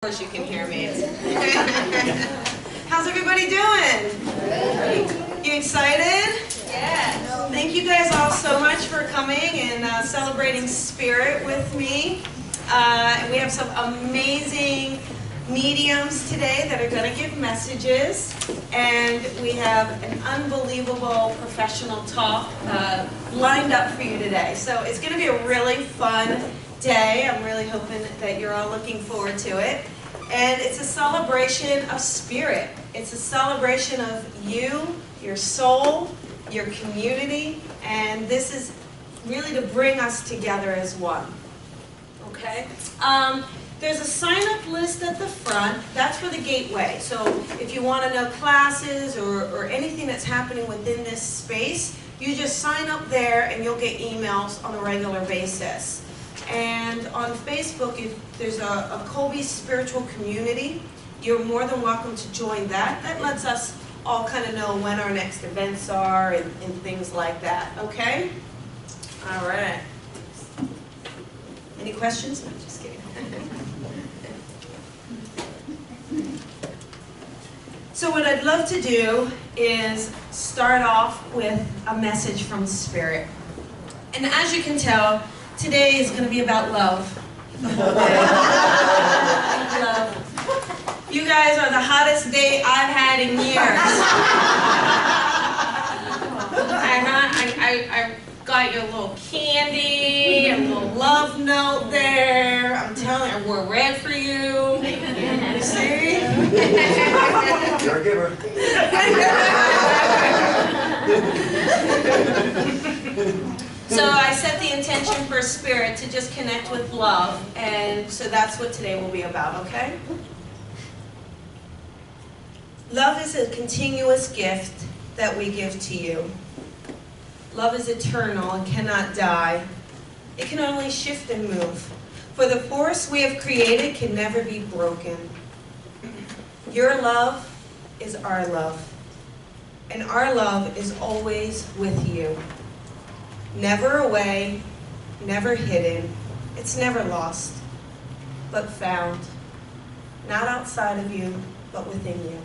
Of course you can hear me. How's everybody doing? You excited? Yeah. Thank you guys all so much for coming and celebrating Spirit with me. And we have some amazing mediums today that are going to give messages. And we have an unbelievable professional talk lined up for you today. So it's going to be a really fun day. I'm really hoping that you're all looking forward to it. And it's a celebration of spirit. It's a celebration of you, your soul, your community, and this is really to bring us together as one. Okay? There's a sign-up list at the front. That's for the gateway. So if you want to know classes or anything that's happening within this space, you just sign up there and you'll get emails on a regular basis. And on Facebook, if there's a Colby spiritual community, you're more than welcome to join that. That lets us all kind of know when our next events are and things like that, okay? All right. Any questions? No, just kidding. So what I'd love to do is start off with a message from Spirit. And as you can tell, today is going to be about love. The whole day. Love. You guys are the hottest date I've had in years. I got you a little candy, a little love note there. I'm telling you, I wore red for you. You see? You're a giver. So I set the intention for Spirit to just connect with love, and so that's what today will be about, okay? Love is a continuous gift that we give to you. Love is eternal and cannot die. It can only shift and move. For the force we have created can never be broken. Your love is our love, and our love is always with you. Never away, never hidden. It's never lost, but found. Not outside of you, but within you.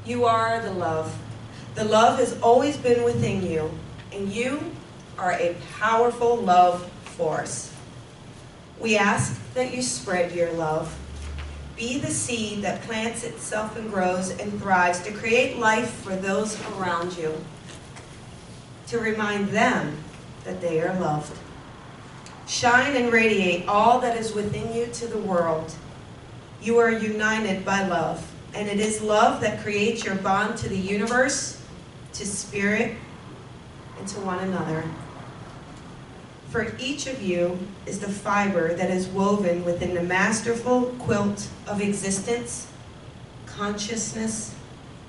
You are the love. The love has always been within you, and you are a powerful love force. We ask that you spread your love. Be the seed that plants itself and grows and thrives to create life for those around you, to remind them that they are loved. Shine and radiate all that is within you to the world. You are united by love, and it is love that creates your bond to the universe, to spirit, and to one another. For each of you is the fiber that is woven within the masterful quilt of existence, consciousness,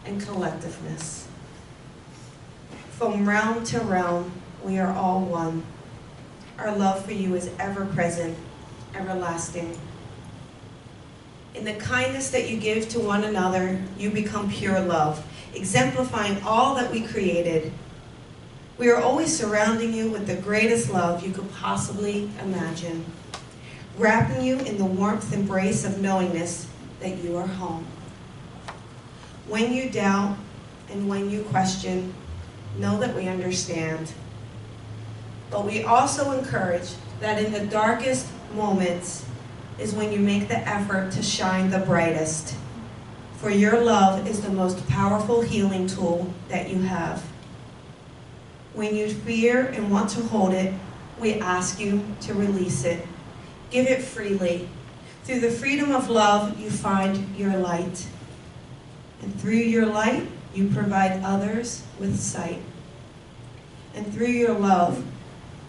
and collectiveness. From realm to realm, we are all one. Our love for you is ever present, everlasting. In the kindness that you give to one another, you become pure love, exemplifying all that we created. We are always surrounding you with the greatest love you could possibly imagine, wrapping you in the warmth embrace of knowingness that you are home. When you doubt and when you question, know that we understand. But we also encourage that in the darkest moments is when you make the effort to shine the brightest. For your love is the most powerful healing tool that you have. When you fear and want to hold it, we ask you to release it. Give it freely. Through the freedom of love, you find your light. And through your light, you provide others with sight. And through your love,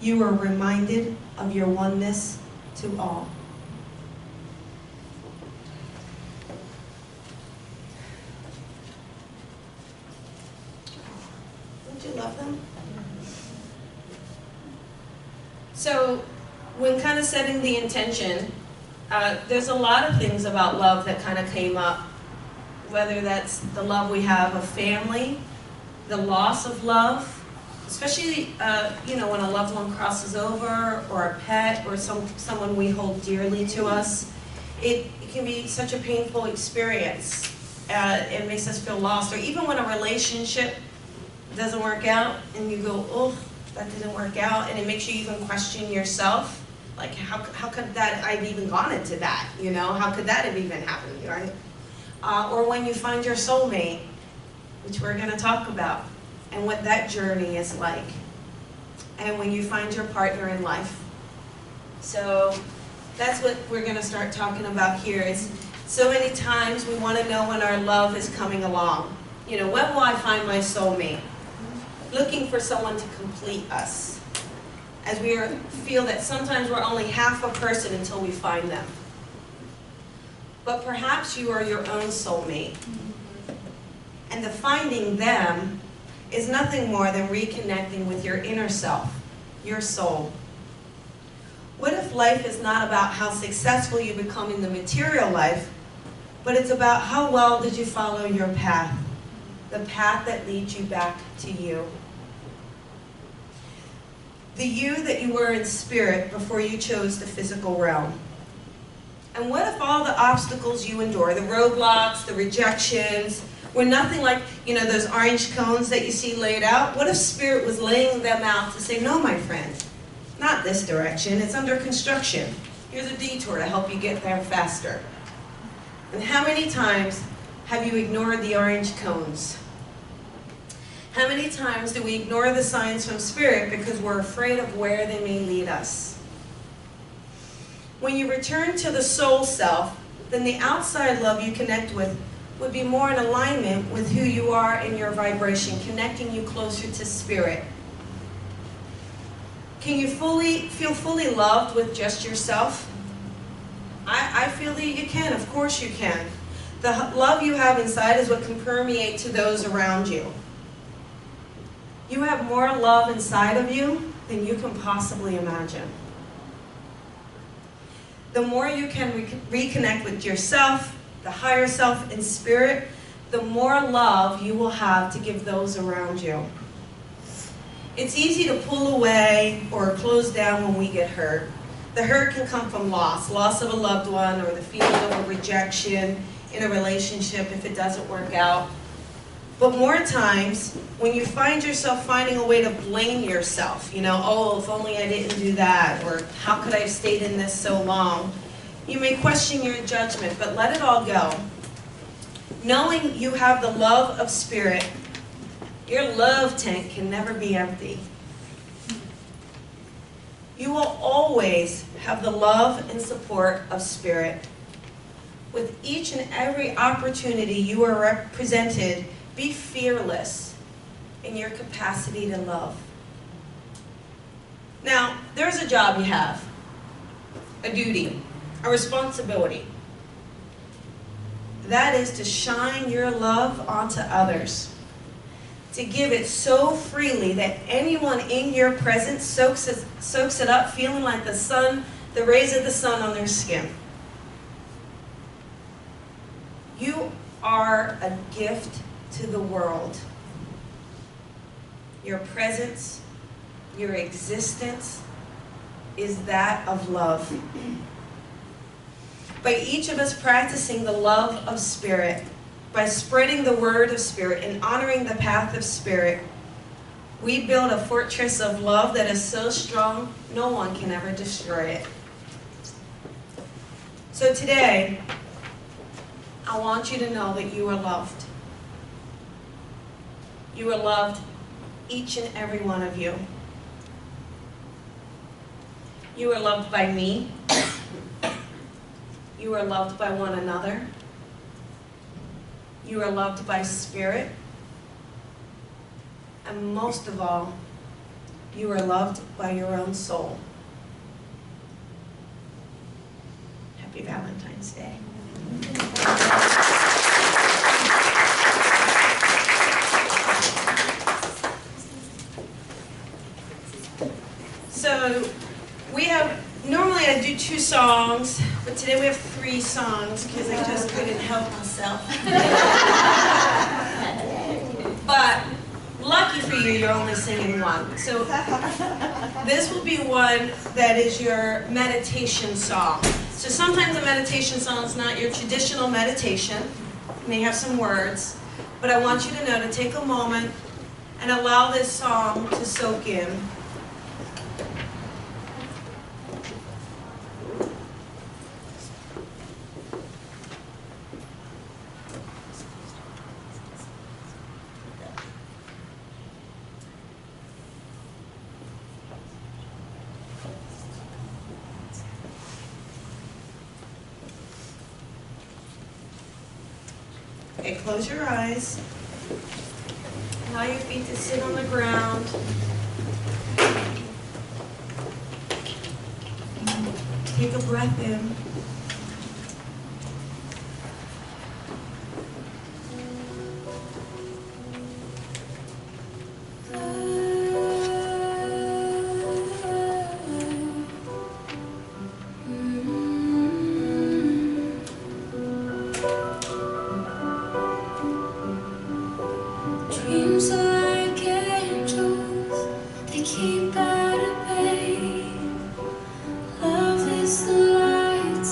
you are reminded of your oneness to all. Don't you love them? So, when kind of setting the intention, there's a lot of things about love that kind of came up. Whether that's the love we have of family, the loss of love, especially when a loved one crosses over, or a pet, or someone we hold dearly to us. it can be such a painful experience. It makes us feel lost. Or even when a relationship doesn't work out and you go, oh, that didn't work out, and it makes you even question yourself. Like, how could that, I've even gone into that, you know? How could that have even happened, right? Or when you find your soulmate, which we're going to talk about, and what that journey is like. And when you find your partner in life. So that's what we're going to start talking about here. Is so many times we want to know when our love is coming along. You know, when will I find my soulmate? Looking for someone to complete us. As we feel that sometimes we're only half a person until we find them. But perhaps you are your own soulmate. And the finding them is nothing more than reconnecting with your inner self, your soul. What if life is not about how successful you become in the material life, but it's about how well did you follow your path, the path that leads you back to you. The you that you were in spirit before you chose the physical realm. And what if all the obstacles you endure, the roadblocks, the rejections, were nothing like, you know, those orange cones that you see laid out? What if Spirit was laying them out to say, no, my friend, not this direction, it's under construction. Here's a detour to help you get there faster. And how many times have you ignored the orange cones? How many times do we ignore the signs from Spirit because we're afraid of where they may lead us? When you return to the soul self, then the outside love you connect with would be more in alignment with who you are in your vibration, connecting you closer to Spirit. Can you feel fully loved with just yourself? I feel that you can. Of course you can. The love you have inside is what can permeate to those around you. You have more love inside of you than you can possibly imagine. The more you can reconnect with yourself, the higher self and spirit, the more love you will have to give those around you. It's easy to pull away or close down when we get hurt. The hurt can come from loss of a loved one, or the feeling of a rejection in a relationship if it doesn't work out. But more times, when you find yourself finding a way to blame yourself, you know, oh, if only I didn't do that, or how could I have stayed in this so long? You may question your judgment, but let it all go. Knowing you have the love of Spirit, your love tank can never be empty. You will always have the love and support of Spirit. With each and every opportunity you are represented, be fearless in your capacity to love. Now, there's a job you have, a duty, a responsibility. That is to shine your love onto others. To give it so freely that anyone in your presence soaks it up, feeling like the sun, the rays of the sun on their skin. You are a gift to the world. Your presence, your existence is that of love. By each of us practicing the love of Spirit, by spreading the word of Spirit and honoring the path of Spirit, we build a fortress of love that is so strong, no one can ever destroy it. So today, I want you to know that you are loved. You are loved, each and every one of you. You are loved by me. You are loved by one another. You are loved by Spirit. And most of all, you are loved by your own soul. Happy Valentine's Day. So we have, normally I do 2 songs, but today we have 3 songs because I just couldn't help myself. But lucky for you, you're only singing 1. So this will be one that is your meditation song. So sometimes a meditation song is not your traditional meditation. It may have some words, but I want you to know to take a moment and allow this song to soak in. Okay, close your eyes. Allow your feet to sit on the ground. Take a breath in. Dreams are like angels, they keep out of bay. Love is the light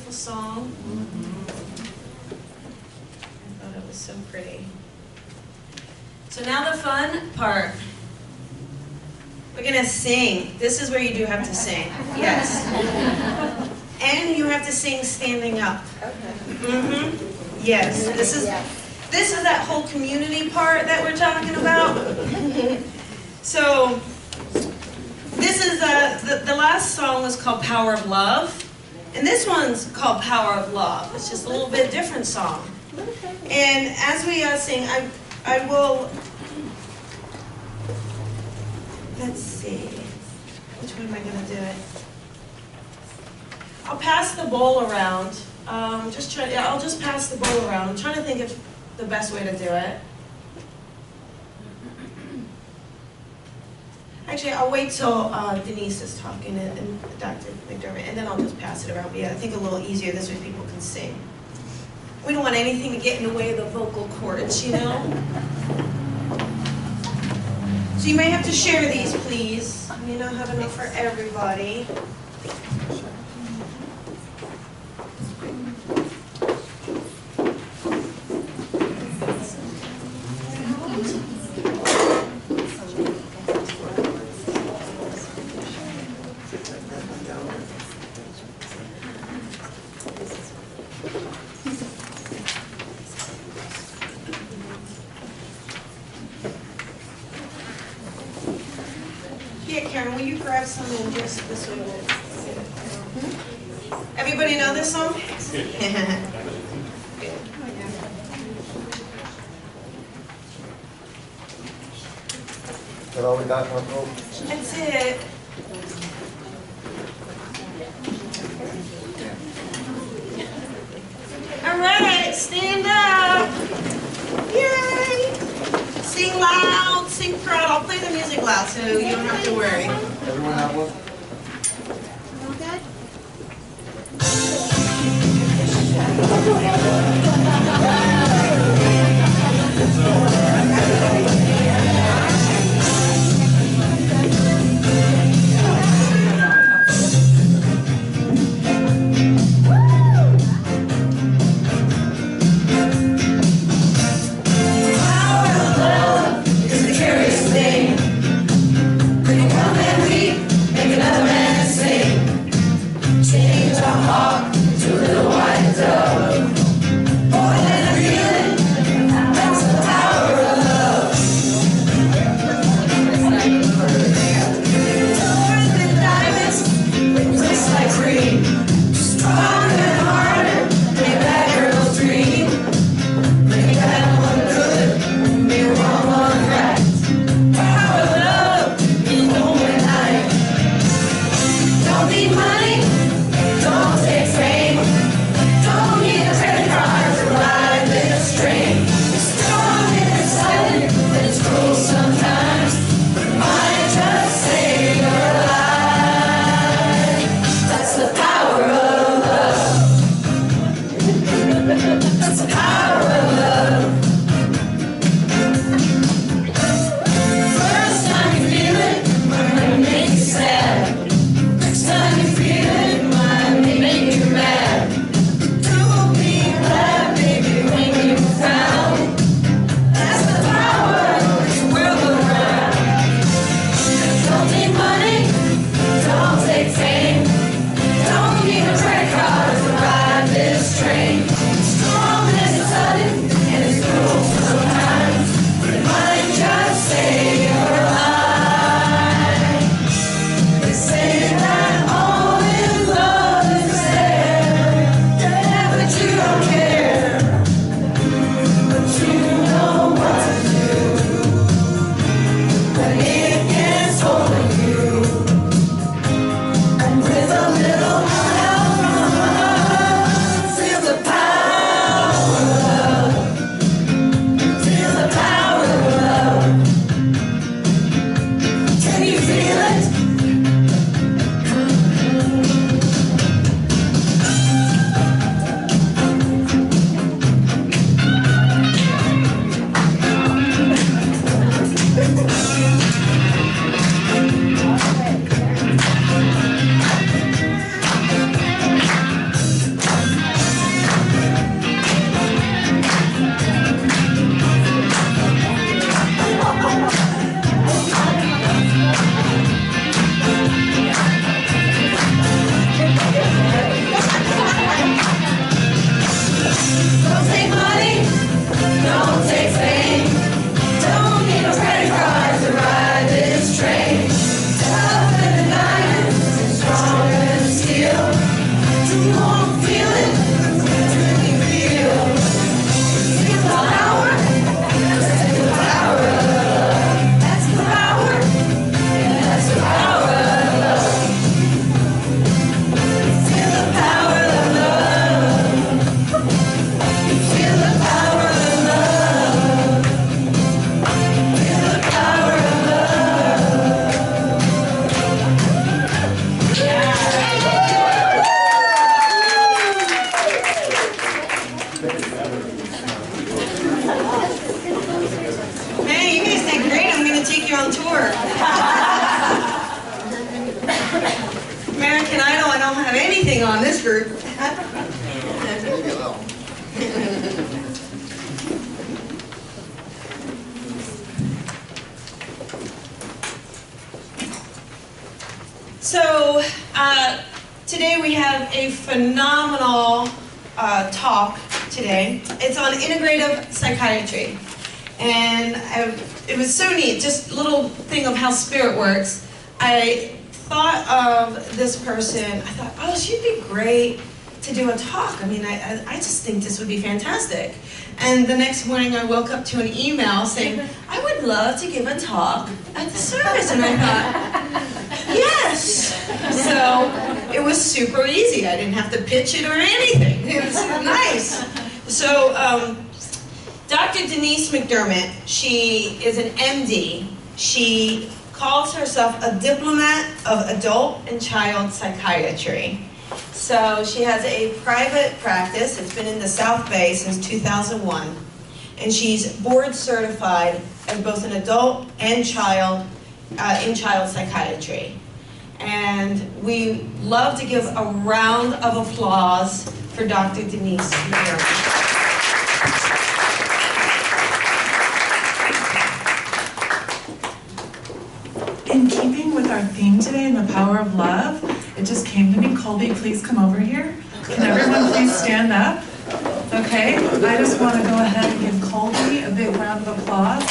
beautiful song. I thought it was so pretty. So now the fun part. We're gonna sing. This is where you do have to sing. Yes. And you have to sing standing up. Yes. This is that whole community part that we're talking about. So this is the last song was called Power of Love. And this one's called Power of Love. It's just a little bit different song. And as we sing, I will, let's see, which way am I going to do it? I'll pass the bowl around. I'll just pass the bowl around. I'm trying to think of the best way to do it. Actually, I'll wait till Denise is talking and Dr. McDermott, and then I'll just pass it around. But yeah, I think a little easier, this way people can sing. We don't want anything to get in the way of the vocal cords, you know? So you may have to share these, please. We don't have enough for everybody. Karen, will you grab some and just this way? Everybody know this song? Is that all we got, Marco? That's it. All right, stand up. Yay! Sing loud, sing proud. I'll play the music loud so you don't have to worry. Everyone have one? All good? Change our heart to a little white dove. Man, you guys did great. I'm going to take you on tour. American Idol, I don't have anything on this group. So, today we have a phenomenal talk today. It's on integrative psychiatry. And it was so neat, just a little thing of how spirit works. I thought of this person, I thought, oh, she'd be great to do a talk. I mean, I just think this would be fantastic. And the next morning I woke up to an email saying, I would love to give a talk at the service. And I thought, yes. So it was super easy. I didn't have to pitch it or anything. It was nice. So Dr. Denise McDermott, she is an MD. She calls herself a diplomat of adult and child psychiatry. So she has a private practice. It's been in the South Bay since 2001. And she's board certified as both an adult and child in child psychiatry. And we love to give a round of applause for Dr. Denise McDermott. In keeping with our theme today and the power of love, it just came to me, Colby, please come over here. Can everyone please stand up? Okay, I just want to go ahead and give Colby a big round of applause.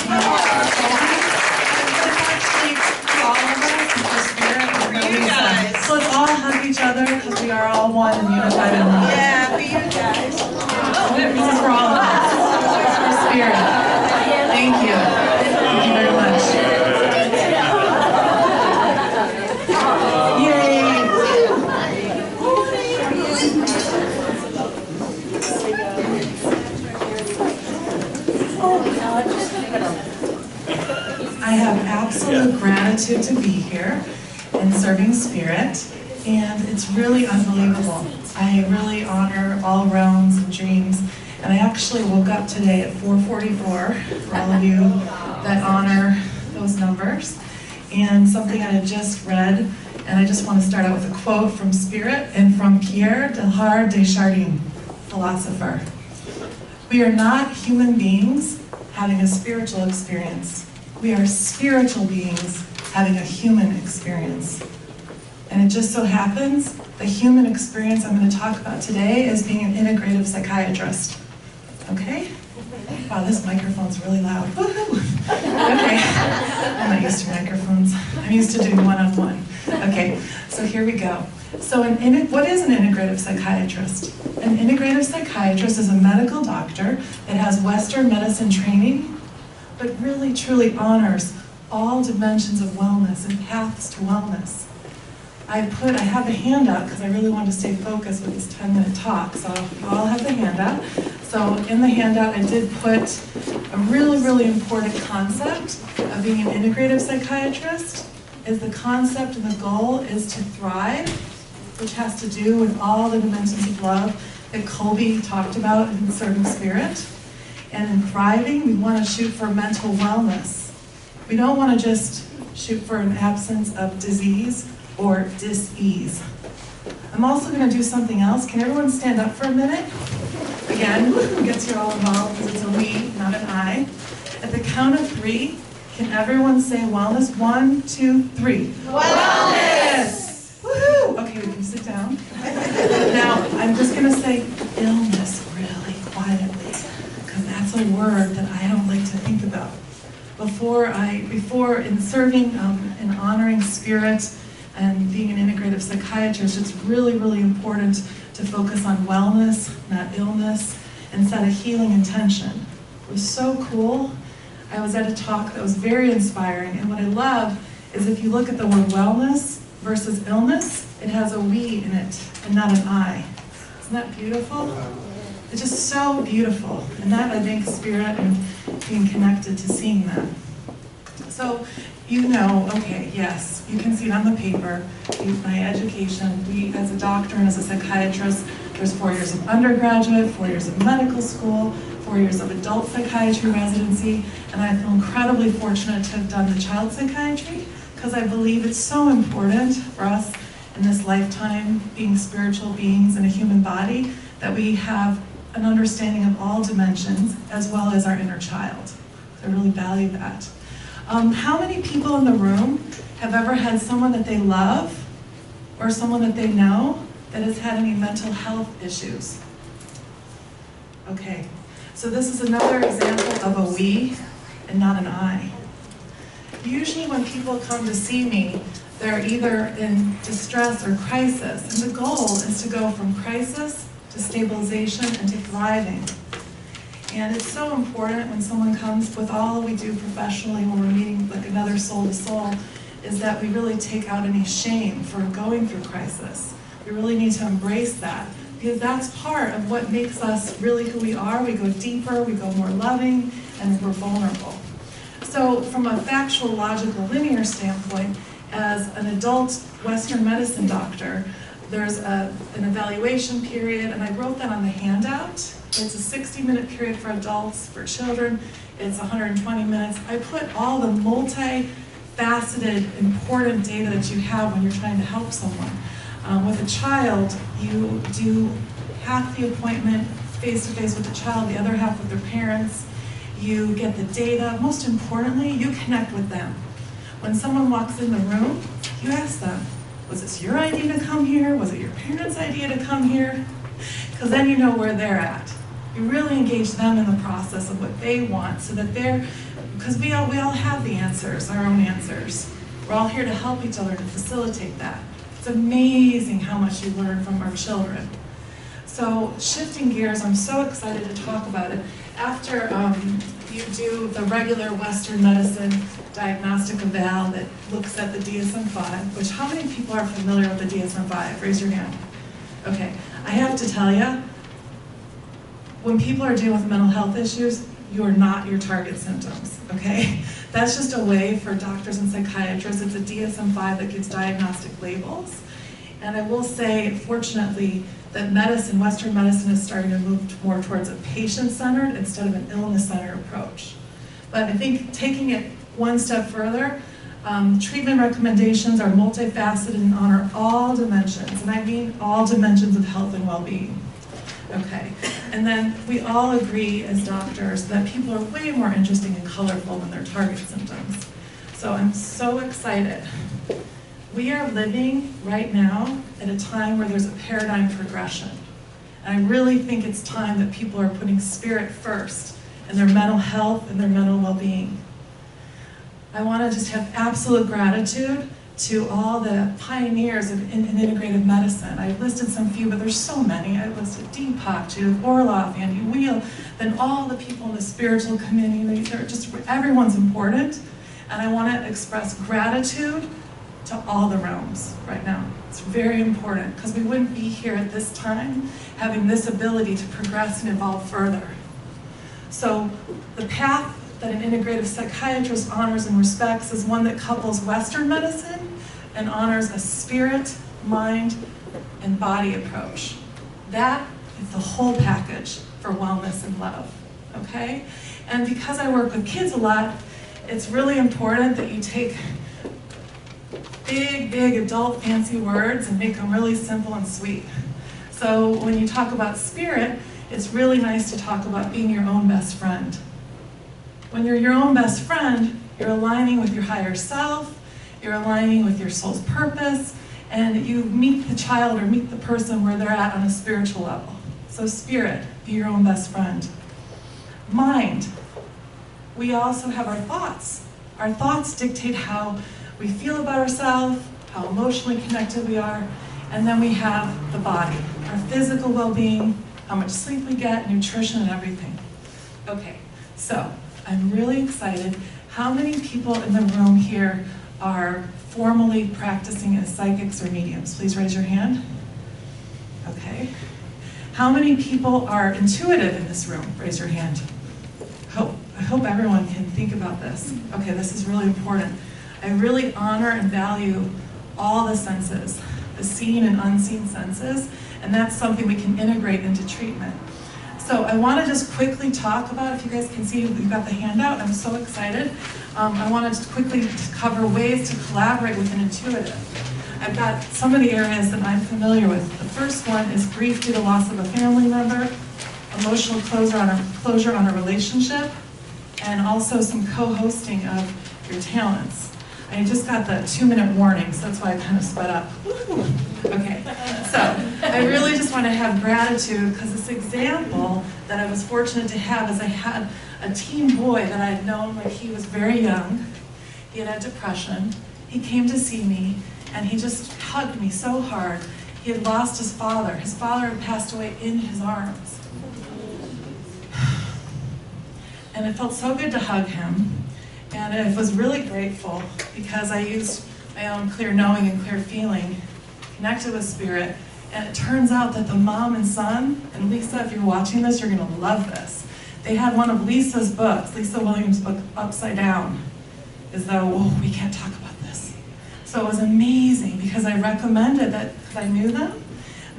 So let's all hug each other because we are all one and unified in love. Yeah, for you guys. This is for all of us. For spirit. Thank you. Thank you very much. I have absolute gratitude to be here and serving spirit, and it's really unbelievable. I really honor all realms and dreams, and I actually woke up today at 4:44 for all of you that honor those numbers, and something I had just read, and I just want to start out with a quote from Spirit and from Pierre Teilhard de Chardin, philosopher. We are not human beings having a spiritual experience. We are spiritual beings having a human experience. And it just so happens, the human experience I'm going to talk about today is being an integrative psychiatrist. Okay? Wow, this microphone's really loud. Woohoo! Okay. I'm not used to microphones. I'm used to doing one-on-one. Okay, so here we go. So what is an integrative psychiatrist? An integrative psychiatrist is a medical doctor that has Western medicine training, but really truly honors all dimensions of wellness and paths to wellness. I have a handout because I really wanted to stay focused with this 10-minute talk, so you all have the handout. So in the handout I did put a really, really important concept of being an integrative psychiatrist. Is the concept and the goal is to thrive, which has to do with all the dimensions of love that Colby talked about in Serving Spirit. And in thriving, we want to shoot for mental wellness. We don't want to just shoot for an absence of disease or dis-ease. I'm also going to do something else. Can everyone stand up for a minute? Again, gets you all involved because it's a we, not an I. At the count of 3, can everyone say wellness? 1, 2, 3. Wellness! Woohoo! Okay, we can sit down. Now, I'm just going to say illness really quietly, because that's a word that I don't like to think about. Before in serving and honoring spirit and being an integrative psychiatrist, it's really, really important to focus on wellness, not illness, and set a healing intention. It was so cool. I was at a talk that was very inspiring, and what I love is if you look at the word wellness versus illness, it has a we in it and not an I. Isn't that beautiful? It's just so beautiful, and that I think spirit and being connected to seeing that. So, you know, okay, yes, you can see it on the paper, my education, we as a doctor and as a psychiatrist There's 4 years of undergraduate, 4 years of medical school, 4 years of adult psychiatry residency, and I feel incredibly fortunate to have done the child psychiatry because I believe it's so important for us in this lifetime, being spiritual beings in a human body, that we have an understanding of all dimensions as well as our inner child. So I really value that. How many people in the room have ever had someone that they love or someone that they know that has had any mental health issues? Okay, so this is another example of a we and not an I. Usually when people come to see me, they're either in distress or crisis, and the goal is to go from crisis to stabilization and to thriving. And it's so important when someone comes with all we do professionally when we're meeting like another soul to soul, is that we really take out any shame for going through crisis. We really need to embrace that, because that's part of what makes us really who we are. We go deeper, we go more loving, and we're vulnerable. So from a factual, logical, linear standpoint, as an adult Western medicine doctor, there's an evaluation period, and I wrote that on the handout. It's a 60-minute period for adults. For children, it's 120 minutes. I put all the multi-faceted, important data that you have when you're trying to help someone. With a child, you do half the appointment face-to-face with the child, the other half with their parents. You get the data. Most importantly, you connect with them. When someone walks in the room, you ask them, was this your idea to come here? Was it your parents' idea to come here? Because then you know where they're at. You really engage them in the process of what they want, so that because we all have the answers, our own answers. We're all here to help each other, to facilitate that. It's amazing how much you learn from our children. So shifting gears, I'm so excited to talk about it. After you do the regular Western medicine diagnostic eval that looks at the DSM-5, which how many people are familiar with the DSM-5? Raise your hand. Okay, I have to tell you, when people are dealing with mental health issues, you are not your target symptoms, okay? That's just a way for doctors and psychiatrists. It's a DSM-5 that gives diagnostic labels. And I will say, fortunately, that medicine, Western medicine, is starting to move more towards a patient-centered instead of an illness-centered approach. But I think taking it one step further, treatment recommendations are multifaceted and honor all dimensions, and I mean all dimensions of health and well-being. Okay, and then we all agree as doctors that people are way more interesting and colorful than their target symptoms. So I'm so excited. We are living right now at a time where there's a paradigm progression. And I really think it's time that people are putting spirit first in their mental health and their mental well-being. I want to just have absolute gratitude to all the pioneers in integrative medicine. I listed some few, but there's so many. I listed Deepak, Judith Orloff, Andy Wheel, then all the people in the spiritual community. They're just, everyone's important. And I want to express gratitude to all the realms right now. It's very important, because we wouldn't be here at this time having this ability to progress and evolve further. So the path that an integrative psychiatrist honors and respects is one that couples Western medicine and honors a spirit, mind, and body approach. That is the whole package for wellness and love, okay? And because I work with kids a lot, it's really important that you take big, big adult fancy words and make them really simple and sweet. So when you talk about spirit, it's really nice to talk about being your own best friend. When you're your own best friend, you're aligning with your higher self, you're aligning with your soul's purpose, and you meet the child or meet the person where they're at on a spiritual level. So spirit, be your own best friend. Mind, we also have our thoughts. Our thoughts dictate how we feel about ourselves, how emotionally connected we are, and then we have the body, our physical well-being, how much sleep we get, nutrition, and everything. Okay, so I'm really excited. How many people in the room here are formally practicing as psychics or mediums? Please raise your hand. Okay. How many people are intuitive in this room? Raise your hand. I hope everyone can think about this. Okay, this is really important. I really honor and value all the senses, the seen and unseen senses, and that's something we can integrate into treatment. So I want to just quickly talk about, if you guys can see, we've got the handout, I'm so excited. I want to just quickly cover ways to collaborate with an intuitive. I've got some of the areas that I'm familiar with. The first one is grief due to loss of a family member, emotional closure on a relationship, and also some co-hosting of your talents. I just got the 2-minute warning, so that's why I kind of sped up. Woo! Okay, so I really just want to have gratitude because this example that I was fortunate to have is I had a teen boy that I had known when he was very young. He had depression. He came to see me and he just hugged me so hard. He had lost his father. His father had passed away in his arms. And it felt so good to hug him. And I was really grateful because I used my own clear knowing and clear feeling, connected with spirit, and it turns out that the mom and son, and Lisa, if you're watching this, you're gonna love this. They had one of Lisa's books, Lisa Williams' book, Upside Down, as though, oh, we can't talk about this. So it was amazing because I recommended that, because I knew them,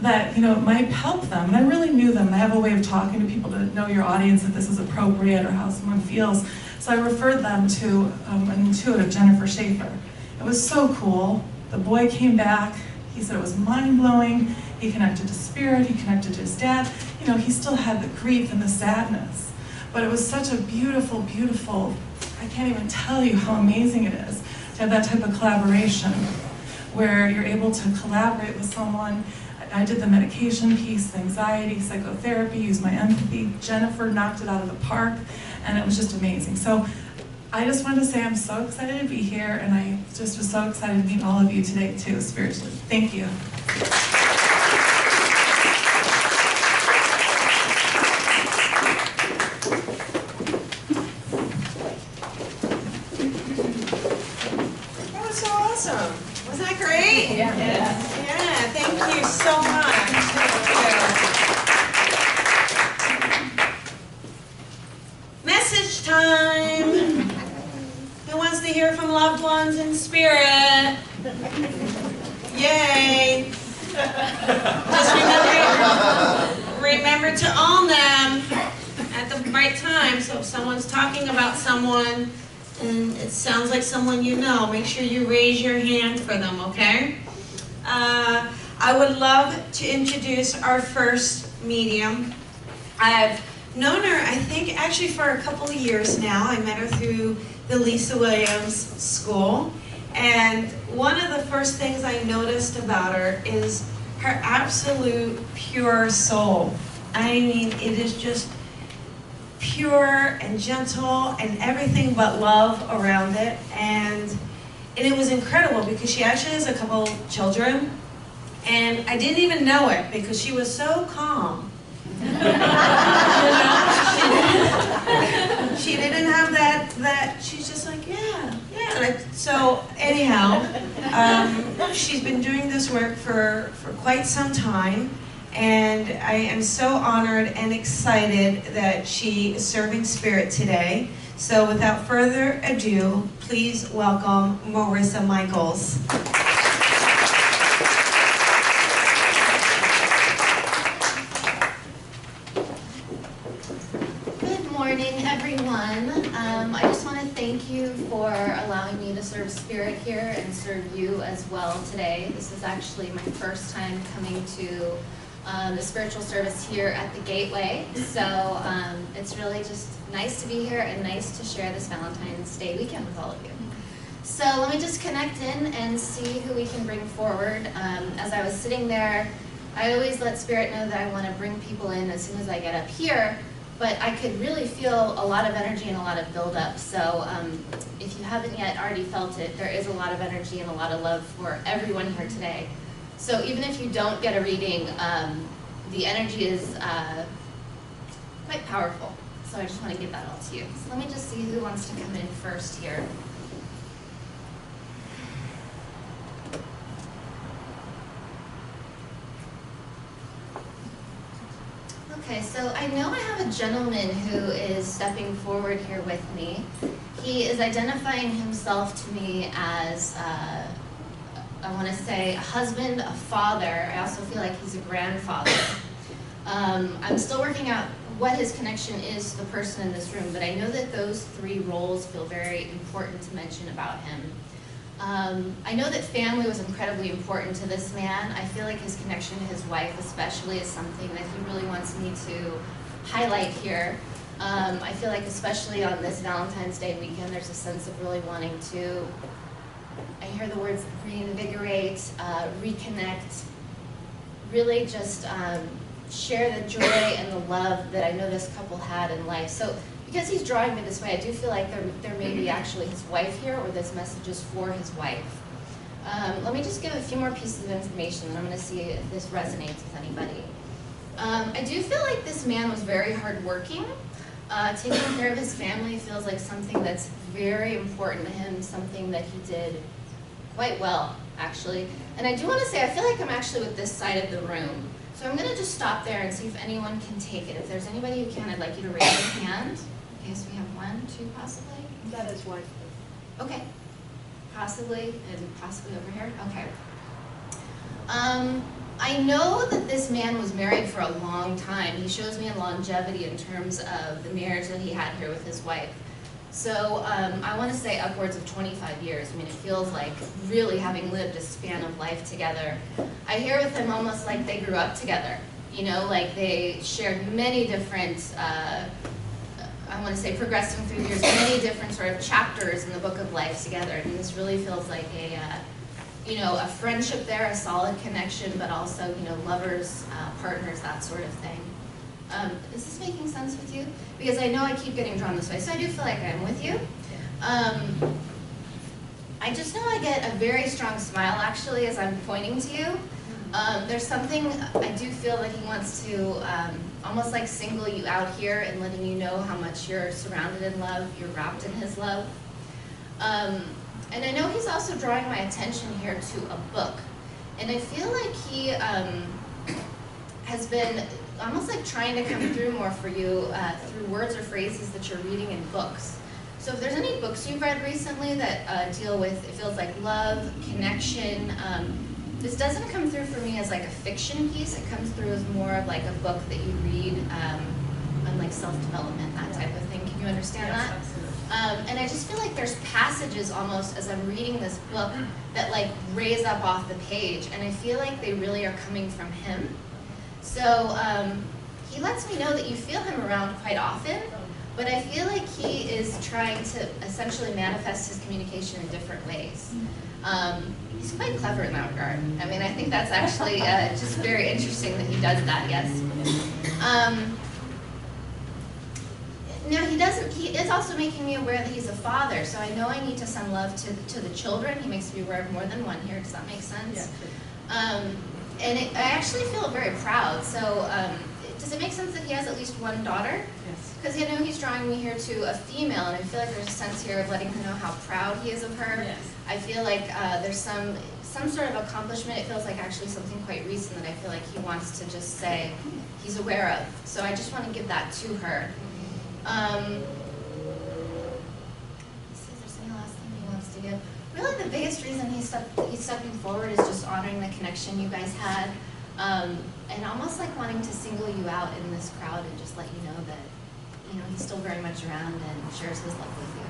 that it might help them. And I really knew them. I have a way of talking to people to know your audience, if this is appropriate or how someone feels. So I referred them to an intuitive, Jennifer Schaefer. It was so cool. The boy came back. He said it was mind-blowing. He connected to spirit. He connected to his dad. He still had the grief and the sadness. But it was such a beautiful, beautiful, I can't even tell you how amazing it is to have that type of collaboration where you're able to collaborate with someone. I did the medication piece, the anxiety, psychotherapy, used my empathy. Jennifer knocked it out of the park, and it was just amazing. So I just wanted to say I'm so excited to be here, and I just was so excited to meet all of you today, too, spiritually. Thank you. That was so awesome. Wasn't that great? Yeah. Yeah, thank you so much. Thank you. Message time. Who wants to hear from loved ones in spirit? Yay. Just remember to own them at the right time. So if someone's talking about someone and it sounds like someone you know, make sure you raise your hand for them, okay? I would love to introduce our first medium. I've known her, I think, actually for a couple of years now. I met her through the Lisa Williams School. And one of the first things I noticed about her is her absolute pure soul. I mean, it is just pure and gentle and everything but love around it. And it was incredible because she actually has a couple children. And I didn't even know it because she was so calm. She didn't have that, she's just like, yeah. So anyhow, she's been doing this work for quite some time, and I am so honored and excited that she is serving spirit today. So without further ado, please welcome Marissa Michaels. Good morning, everyone. I just want to thank you for allowing me to serve spirit here and serve you as well today. This is actually my first time coming to the spiritual service here at the Gateway. So it's really just nice to be here and nice to share this Valentine's Day weekend with all of you. So let me just connect in and see who we can bring forward. As I was sitting there, I always let Spirit know that I want to bring people in as soon as I get up here, but I could really feel a lot of energy and a lot of buildup. So if you haven't yet already felt it, there is a lot of energy and a lot of love for everyone here today. So even if you don't get a reading, the energy is quite powerful. So I just want to give that all to you. So let me just see who wants to come in first here. Okay, so I know I have a gentleman who is stepping forward here with me. He is identifying himself to me as I want to say, a husband, a father. I also feel like he's a grandfather. I'm still working out what his connection is to the person in this room, but I know that those three roles feel very important to mention about him. I know that family was incredibly important to this man. I feel like his connection to his wife especially is something that he really wants me to highlight here. I feel like especially on this Valentine's Day weekend, there's a sense of really wanting to, I hear the words reinvigorate, reconnect, really just share the joy and the love that I know this couple had in life. So because he's drawing me this way, I do feel like there may be actually his wife here, or this message is for his wife. Let me just give a few more pieces of information, and I'm going to see if this resonates with anybody. I do feel like this man was very hardworking. Taking care of his family feels like something that's very important to him, something that he did quite well, actually. And I do want to say, I feel like I'm actually with this side of the room. So I'm going to just stop there and see if anyone can take it. If there's anybody who can, I'd like you to raise your hand. Okay, so we have 1, 2 possibly. That is one. Okay. Possibly, and possibly over here. Okay. I know that this man was married for a long time. He shows me in longevity in terms of the marriage that he had here with his wife. So I want to say upwards of 25 years. I mean, it feels like really having lived a span of life together. I hear with him almost like they grew up together. You know, like they shared many different, I want to say progressing through years, many different sort of chapters in the book of life together. And this really feels like a, you know, a friendship there, a solid connection, but also, you know, lovers, partners, that sort of thing. Is this making sense with you? Because I know I keep getting drawn this way, so I do feel like I'm with you. I just know I get a very strong smile, actually, as I'm pointing to you. There's something I do feel that he wants to almost like single you out here and letting you know how much you're surrounded in love, you're wrapped in his love. And I know he's also drawing my attention here to a book. And I feel like he has been almost like trying to come through more for you through words or phrases that you're reading in books. So if there's any books you've read recently that deal with, it feels like love, connection, this doesn't come through for me as like a fiction piece. It comes through as more of like a book that you read on like self-development, that type of thing. Can you understand that? Absolutely. And I just feel like there's passages almost as I'm reading this book that like raise up off the page, and I feel like they really are coming from him. So he lets me know that you feel him around quite often, but I feel like he is trying to essentially manifest his communication in different ways. He's quite clever in that regard. I mean, I think that's actually just very interesting that he does that, yes. Now he is also making me aware that he's a father, so I know I need to send love to the children. He makes me aware of more than one here. Does that make sense? Yeah. And I actually feel very proud. So does it make sense that he has at least one daughter? Yes. Because I know he's drawing me here to a female, and I feel like there's a sense here of letting her know how proud he is of her. Yes. I feel like there's some sort of accomplishment. It feels like actually something quite recent that I feel like he wants to just say he's aware of. So I just want to give that to her. Let's see if there's any last thing he wants to give. Really, the biggest reason he's stepping forward is just honoring the connection you guys had, and almost like wanting to single you out in this crowd and just let you know that, you know, he's still very much around and shares his love with you.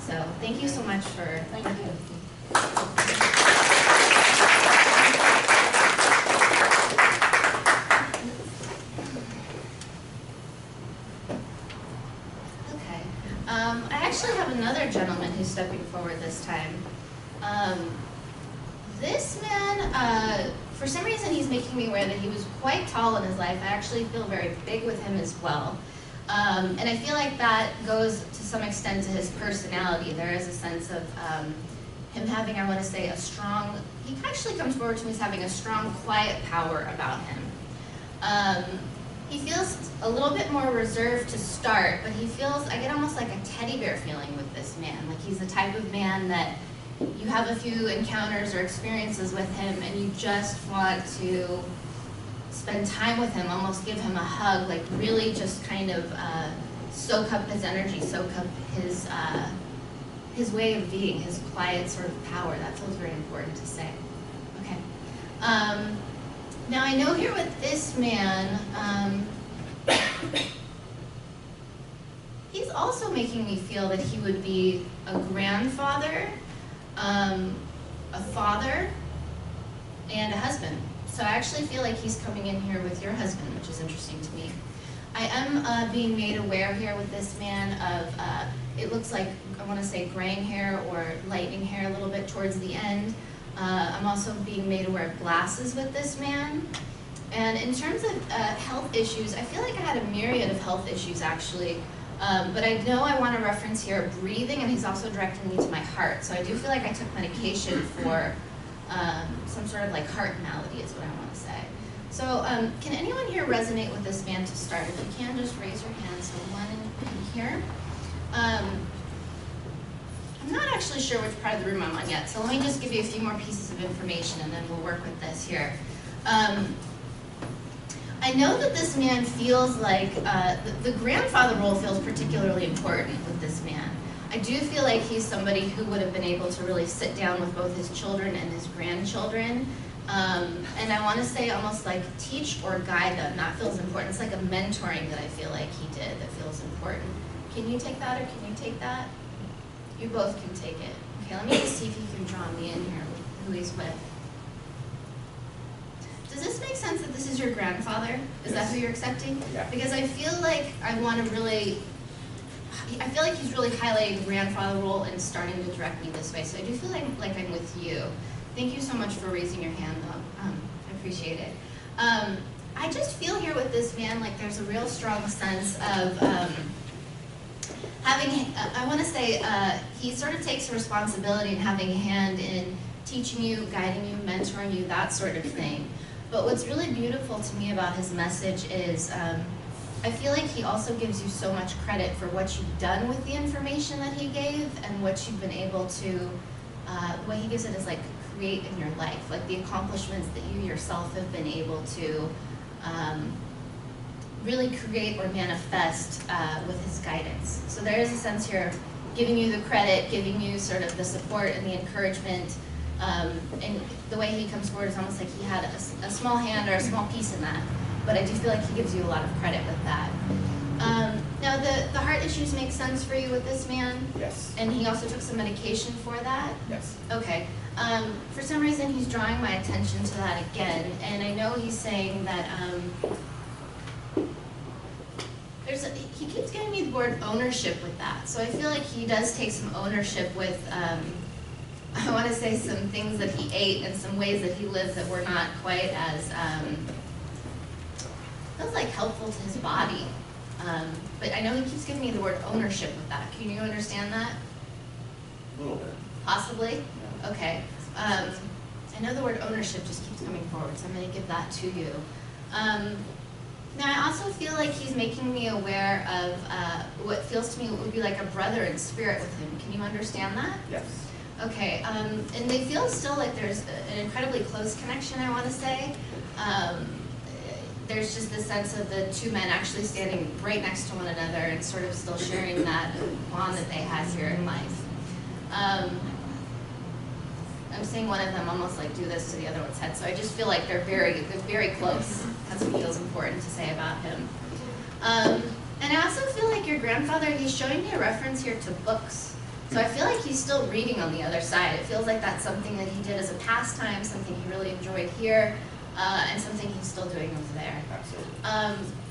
So thank you so much for working with me. Okay. I actually have another gentleman who's stepping forward this time. This man, for some reason he's making me aware that he was quite tall in his life. I actually feel very big with him as well. And I feel like that goes to some extent to his personality. There is a sense of him having, I want to say, a strong, he actually comes forward to me as having a strong, quiet power about him. He feels a little bit more reserved to start, but he feels, I get almost like a teddy bear feeling with this man. Like he's the type of man that you have a few encounters or experiences with him and you just want to spend time with him, almost give him a hug, like really just kind of soak up his energy, soak up his way of being, his quiet sort of power. That feels very important to say. Okay. Now I know here with this man, he's also making me feel that he would be a grandfather, a father, and a husband. So I actually feel like he's coming in here with your husband, which is interesting to me. I am being made aware here with this man of, it looks like, I want to say graying hair or lightning hair a little bit towards the end. I'm also being made aware of glasses with this man. And in terms of health issues, I feel like I had a myriad of health issues actually. But I know I want to reference here breathing, and he's also directing me to my heart. So I do feel like I took medication for some sort of like heart malady is what I want to say. So can anyone here resonate with this man to start? If you can, just raise your hand. So one in here. I'm not actually sure which part of the room I'm on yet, so let me just give you a few more pieces of information and then we'll work with this here. I know that this man feels like, the grandfather role feels particularly important with this man. I do feel like he's somebody who would have been able to really sit down with both his children and his grandchildren. And I want to say almost like teach or guide them. That feels important. It's like a mentoring that I feel like he did that feels important. Can you take that or can you take that? You both can take it. Okay, let me just see if you can draw me in here with who he's with. Does this make sense that this is your grandfather? Is that who you're accepting? Yeah. Because I feel like I want to really, I feel like he's really highlighting the grandfather role and starting to direct me this way. So I do feel like I'm with you. Thank you so much for raising your hand though. I appreciate it. I just feel here with this man like there's a real strong sense of having, I want to say, he sort of takes responsibility in having a hand in teaching you, guiding you, mentoring you, that sort of thing. But what's really beautiful to me about his message is I feel like he also gives you so much credit for what you've done with the information that he gave and what you've been able to, the way he gives it is like create in your life, like the accomplishments that you yourself have been able to really create or manifest with his guidance. So there is a sense here of giving you the credit, giving you sort of the support and the encouragement, and the way he comes forward is almost like he had a small hand or a small piece in that, but I do feel like he gives you a lot of credit with that. Now the heart issues make sense for you with this man? Yes. And he also took some medication for that? Yes. Okay. For some reason he's drawing my attention to that again, and I know he's saying that he keeps giving me the word ownership with that. So I feel like he does take some ownership with, I want to say some things that he ate and some ways that he lived that were not quite as, feels like helpful to his body. But I know he keeps giving me the word ownership with that. Can you understand that? A little bit. Possibly? Okay. I know the word ownership just keeps coming forward, so I'm going to give that to you. Now, I also feel like he's making me aware of what feels to me would be like a brother in spirit with him. Can you understand that? Yes. Okay, and they feel still like there's an incredibly close connection, I want to say. There's just the sense of the two men actually standing right next to one another and sort of still sharing that bond that they had here in life. I'm seeing one of them almost like do this to the other one's head, so I just feel like they're very close. That's what feels important to say about him. And I also feel like your grandfather, he's showing me a reference here to books. So I feel like he's still reading on the other side. It feels like that's something that he did as a pastime, something he really enjoyed here, and something he's still doing over there. Absolutely.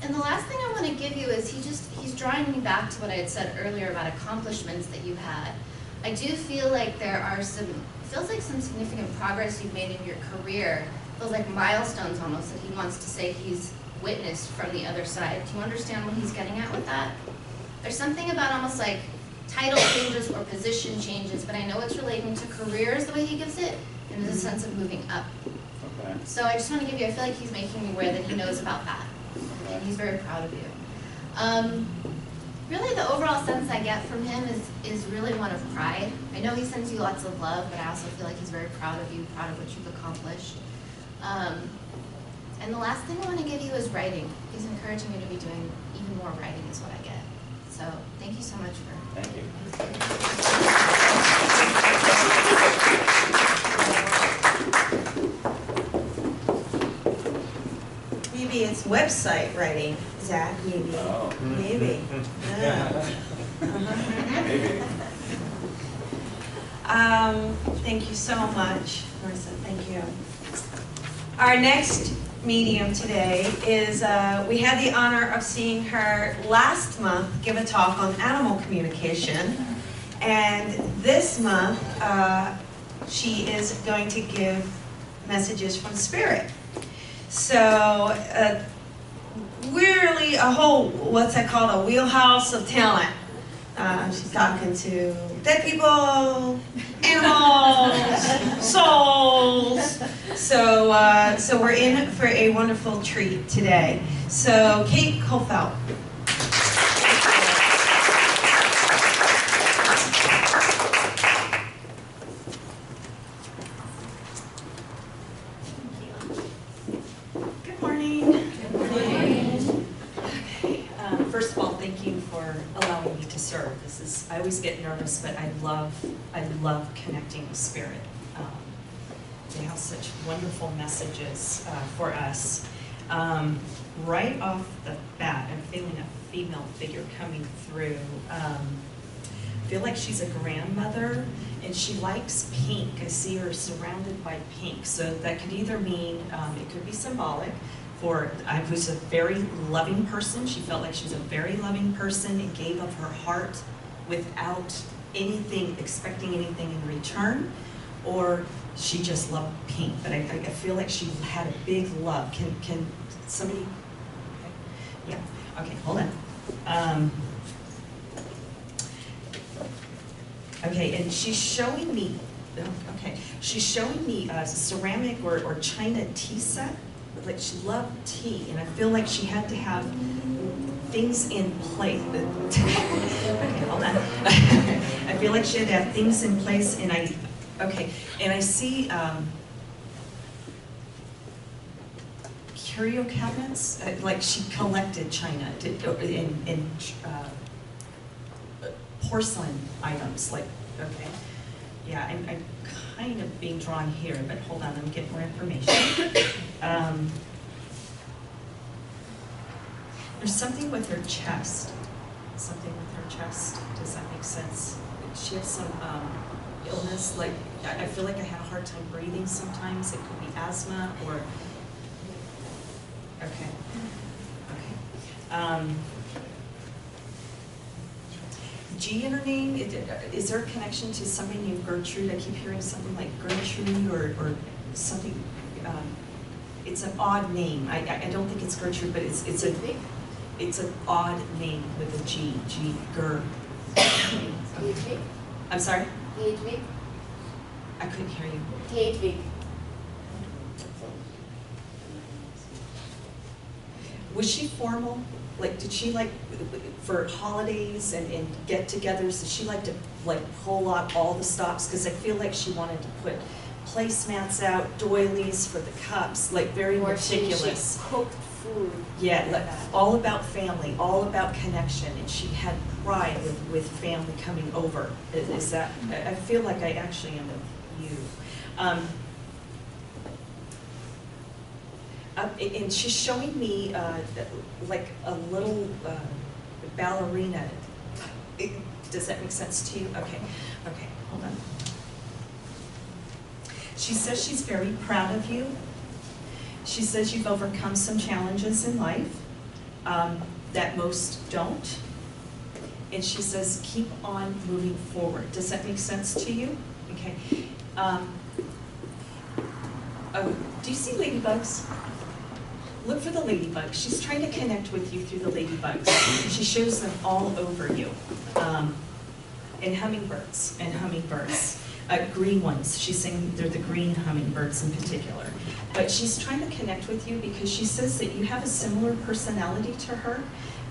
And the last thing I want to give you is he's drawing me back to what I had said earlier about accomplishments that you had. I do feel like there are feels like some significant progress you've made in your career. Feels like milestones almost that he wants to say he's witnessed from the other side. Do you understand what he's getting at with that? There's something about almost like title changes or position changes, but I know it's relating to careers the way he gives it, and there's a sense of moving up. Okay. So I just want to give you, I feel like he's making me aware that he knows about that, and he's very proud of you. Really the overall sense I get from him is really one of pride. I know he sends you lots of love, but I also feel like he's very proud of you, proud of what you've accomplished. And the last thing I want to give you is writing. He's encouraging you to be doing even more writing is what I get. So thank you so much for... Thank you. website writing, Zach, maybe. Oh. Maybe. Yeah. Maybe. Thank you so much, Marissa. Thank you. Our next medium today is, we had the honor of seeing her last month give a talk on animal communication. And this month, she is going to give messages from Spirit. So, really a whole, what's that called, a wheelhouse of talent. She's talking to dead people, animals, souls. So we're in for a wonderful treat today. So Cate Coffelt. Good morning. Good morning. First of all, thank you for allowing me to serve. I always get nervous, but I love connecting with Spirit. They have such wonderful messages for us. Right off the bat, I'm feeling a female figure coming through. I feel like she's a grandmother, and she likes pink. I see her surrounded by pink, so that could either mean, it could be symbolic for, I was a very loving person. She felt like she was a very loving person and gave of her heart without anything, expecting anything in return, or she just loved pink. But I feel like she had a big love. Can somebody, okay. Yeah, okay, hold on. Okay, and she's showing me, she's showing me a ceramic or china tea set. Like, she loved tea, and I feel like she had to have things in place. Okay, hold on. I feel like she had to have things in place, and I see curio cabinets. Like, she collected china and porcelain items. Like, okay, yeah, I'm kind of being drawn here, but hold on, let me get more information. There's something with her chest. Something with her chest. Does that make sense? She has some illness. Like, I feel like I have a hard time breathing sometimes. It could be asthma or. Okay. Okay. G in her name. Is there a connection to somebody named Gertrude? I keep hearing something like Gertrude or something. It's an odd name. I don't think it's Gertrude, but it's an odd name with a G. G. Ger. Hedwig? I'm sorry? Hedwig? I couldn't hear you. Hedwig. Was she formal? Like, did she like, for holidays and get-togethers, did she like to like pull out all the stops? Because I feel like she wanted to put placemats out, doilies for the cups, like very meticulous. She cooked food. Yeah, like, all about family, all about connection, and she had pride with family coming over. Is that, I feel like I actually am with you. And she's showing me like a little ballerina. Does that make sense to you? Okay, okay, hold on. She says she's very proud of you. She says you've overcome some challenges in life that most don't. And she says keep on moving forward. Does that make sense to you? Okay. Oh, do you see ladybugs? Look for the ladybugs. She's trying to connect with you through the ladybugs. She shows them all over you. And hummingbirds, green ones. She's saying they're the green hummingbirds in particular. But she's trying to connect with you because she says that you have a similar personality to her,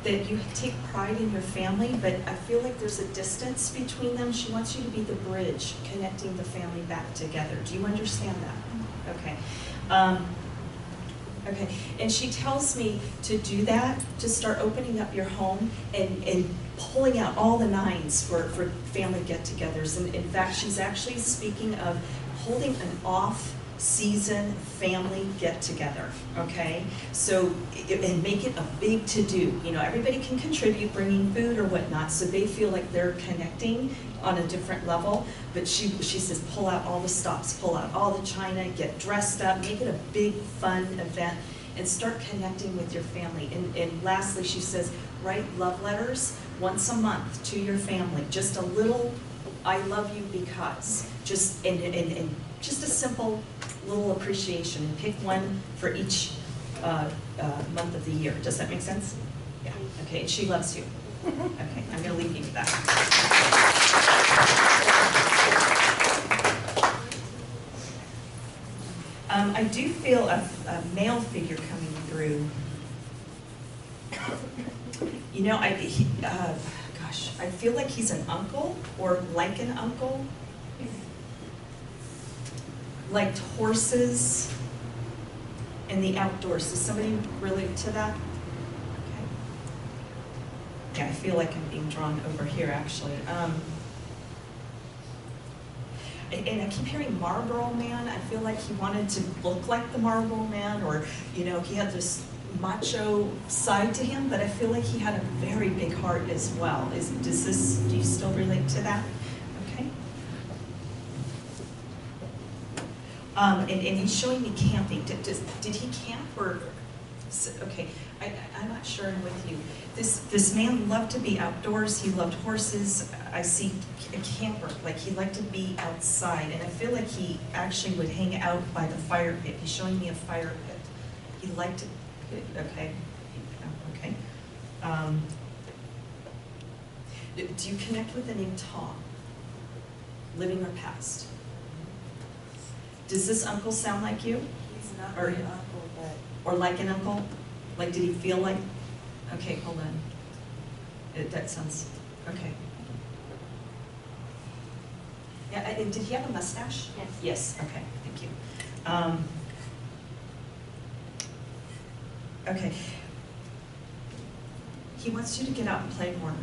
that you take pride in your family, but I feel like there's a distance between them. She wants you to be the bridge connecting the family back together. Do you understand that? Okay. Okay, and she tells me to do that, to start opening up your home and pulling out all the nines for family get-togethers. And in fact, she's actually speaking of holding an off season family get-together, okay? So, and make it a big to-do. You know, everybody can contribute, bringing food or whatnot, so they feel like they're connecting on a different level. But she says, pull out all the stops, pull out all the china, get dressed up, make it a big, fun event, and start connecting with your family. And lastly, she says, write love letters once a month to your family. Just a little, I love you because. Just, and just a simple little appreciation, and pick one for each month of the year. Does that make sense? Yeah, okay, and she loves you. Okay, I'm gonna leave you with that. I do feel a male figure coming through. You know, gosh, I feel like he's an uncle, or like an uncle. Liked horses and the outdoors. Does somebody relate to that? Okay. Yeah, I feel like I'm being drawn over here, actually. And I keep hearing Marlboro Man. I feel like he wanted to look like the Marlboro Man, or, you know, he had this macho side to him, but I feel like he had a very big heart as well. Do you still relate to that? Okay. And he's showing me camping. Did he camp, or? Okay, I'm not sure I'm with you. This man loved to be outdoors. He loved horses. I see a camper, like he liked to be outside, and I feel like he actually would hang out by the fire pit. He's showing me a fire pit. He liked to. Okay. Okay. Do you connect with the name Tom? Living or past? Does this uncle sound like you? He's not Or- my uncle, but Or like an uncle? Like, did he feel like? Okay, hold on. That sounds, okay. Yeah, and did he have a mustache? Yes. Yes, okay, thank you. Okay. He wants you to get out and play more.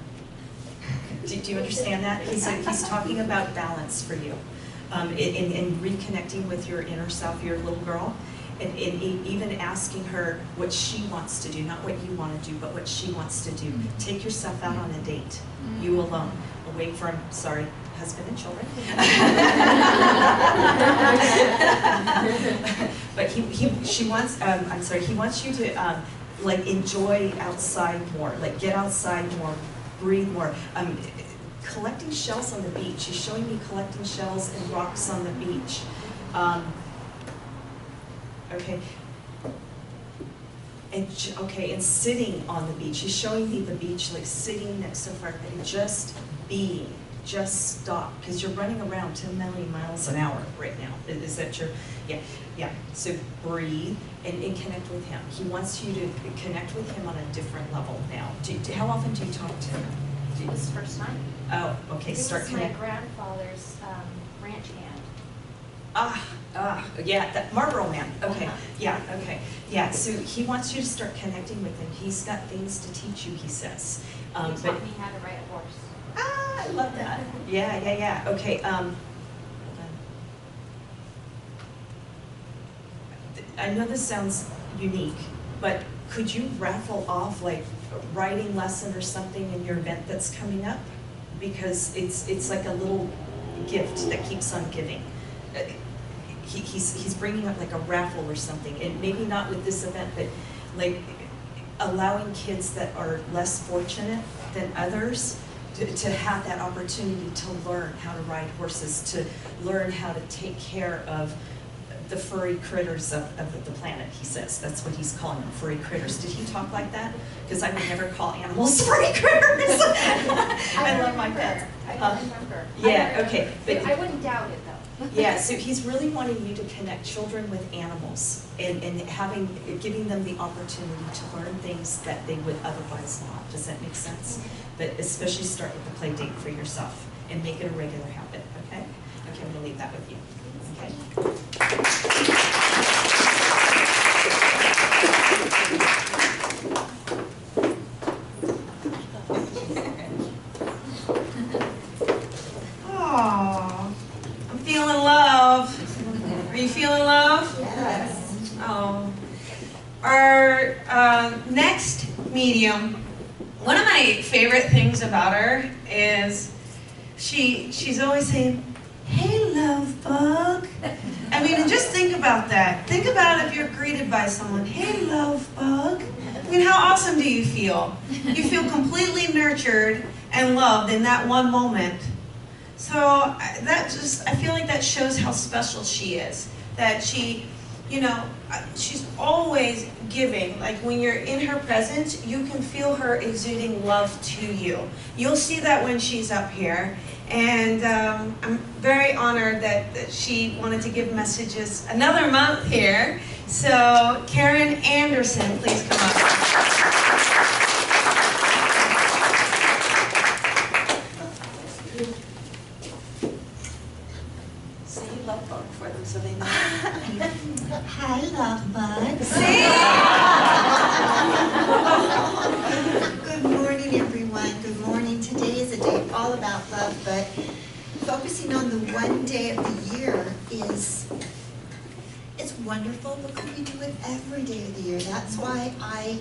Do you understand that? He's talking about balance for you. In reconnecting with your inner self, your little girl, and even asking her what she wants to do, not what you want to do, but what she wants to do. Take yourself out on a date, you alone, away from, sorry, husband and children. But he wants you to like enjoy outside more, like get outside more, breathe more. Collecting shells on the beach. He's showing me collecting shells and rocks on the beach. Okay. And sitting on the beach. He's showing me the beach, like sitting next to the fire and just being. Just stop, because you're running around 10 million miles an hour right now. Is that your? Yeah. So breathe and connect with him. He wants you to connect with him on a different level now. How often do you talk to him? This is the first time. Oh, okay. This Start is my connecting. grandfather's ranch hand. Yeah, that Marlboro Man. Okay, Uh-huh. yeah, okay. Yeah, so he wants you to start connecting with him. He's got things to teach you, he says. He But taught me how to ride a horse. I love that. Yeah. Okay, hold on. I know this sounds unique, but could you raffle off like a writing lesson or something in your event that's coming up? Because it's like a little gift that keeps on giving. He's bringing up like a raffle or something, and maybe not with this event, but like allowing kids that are less fortunate than others to have that opportunity to learn how to ride horses, to learn how to take care of the furry critters of the planet, he says. That's what he's calling them, furry critters. Did he talk like that? Because I would never call animals furry critters. I love my pets. I don't remember. Yeah, okay. But But I wouldn't doubt it, though. yeah, so he's really wanting you to connect children with animals and giving them the opportunity to learn things that they would otherwise not. Does that make sense? But especially start with the play date for yourself and make it a regular habit, okay? Okay, I'm gonna leave that with you, okay? Aww, I'm feeling love. Are you feeling love? medium. One of my favorite things about her is she's always saying, "Hey, love bug." I mean, and just think about that. Think about if you're greeted by someone, "Hey, love bug." I mean, how awesome do you feel? You feel completely nurtured and loved in that one moment. So I feel like that shows how special she is. That she, she's always giving. Like when you're in her presence, you can feel her exuding love to you. You'll see that when she's up here. And I'm very honored that she wanted to give messages another month here. So Karen Anderson, please come up. Say love bug for them so they know. Hi, love bugs. Good morning, everyone. Good morning. Today is a day all about love, but focusing on the one day of the year it's wonderful, but could we do it every day of the year? That's why I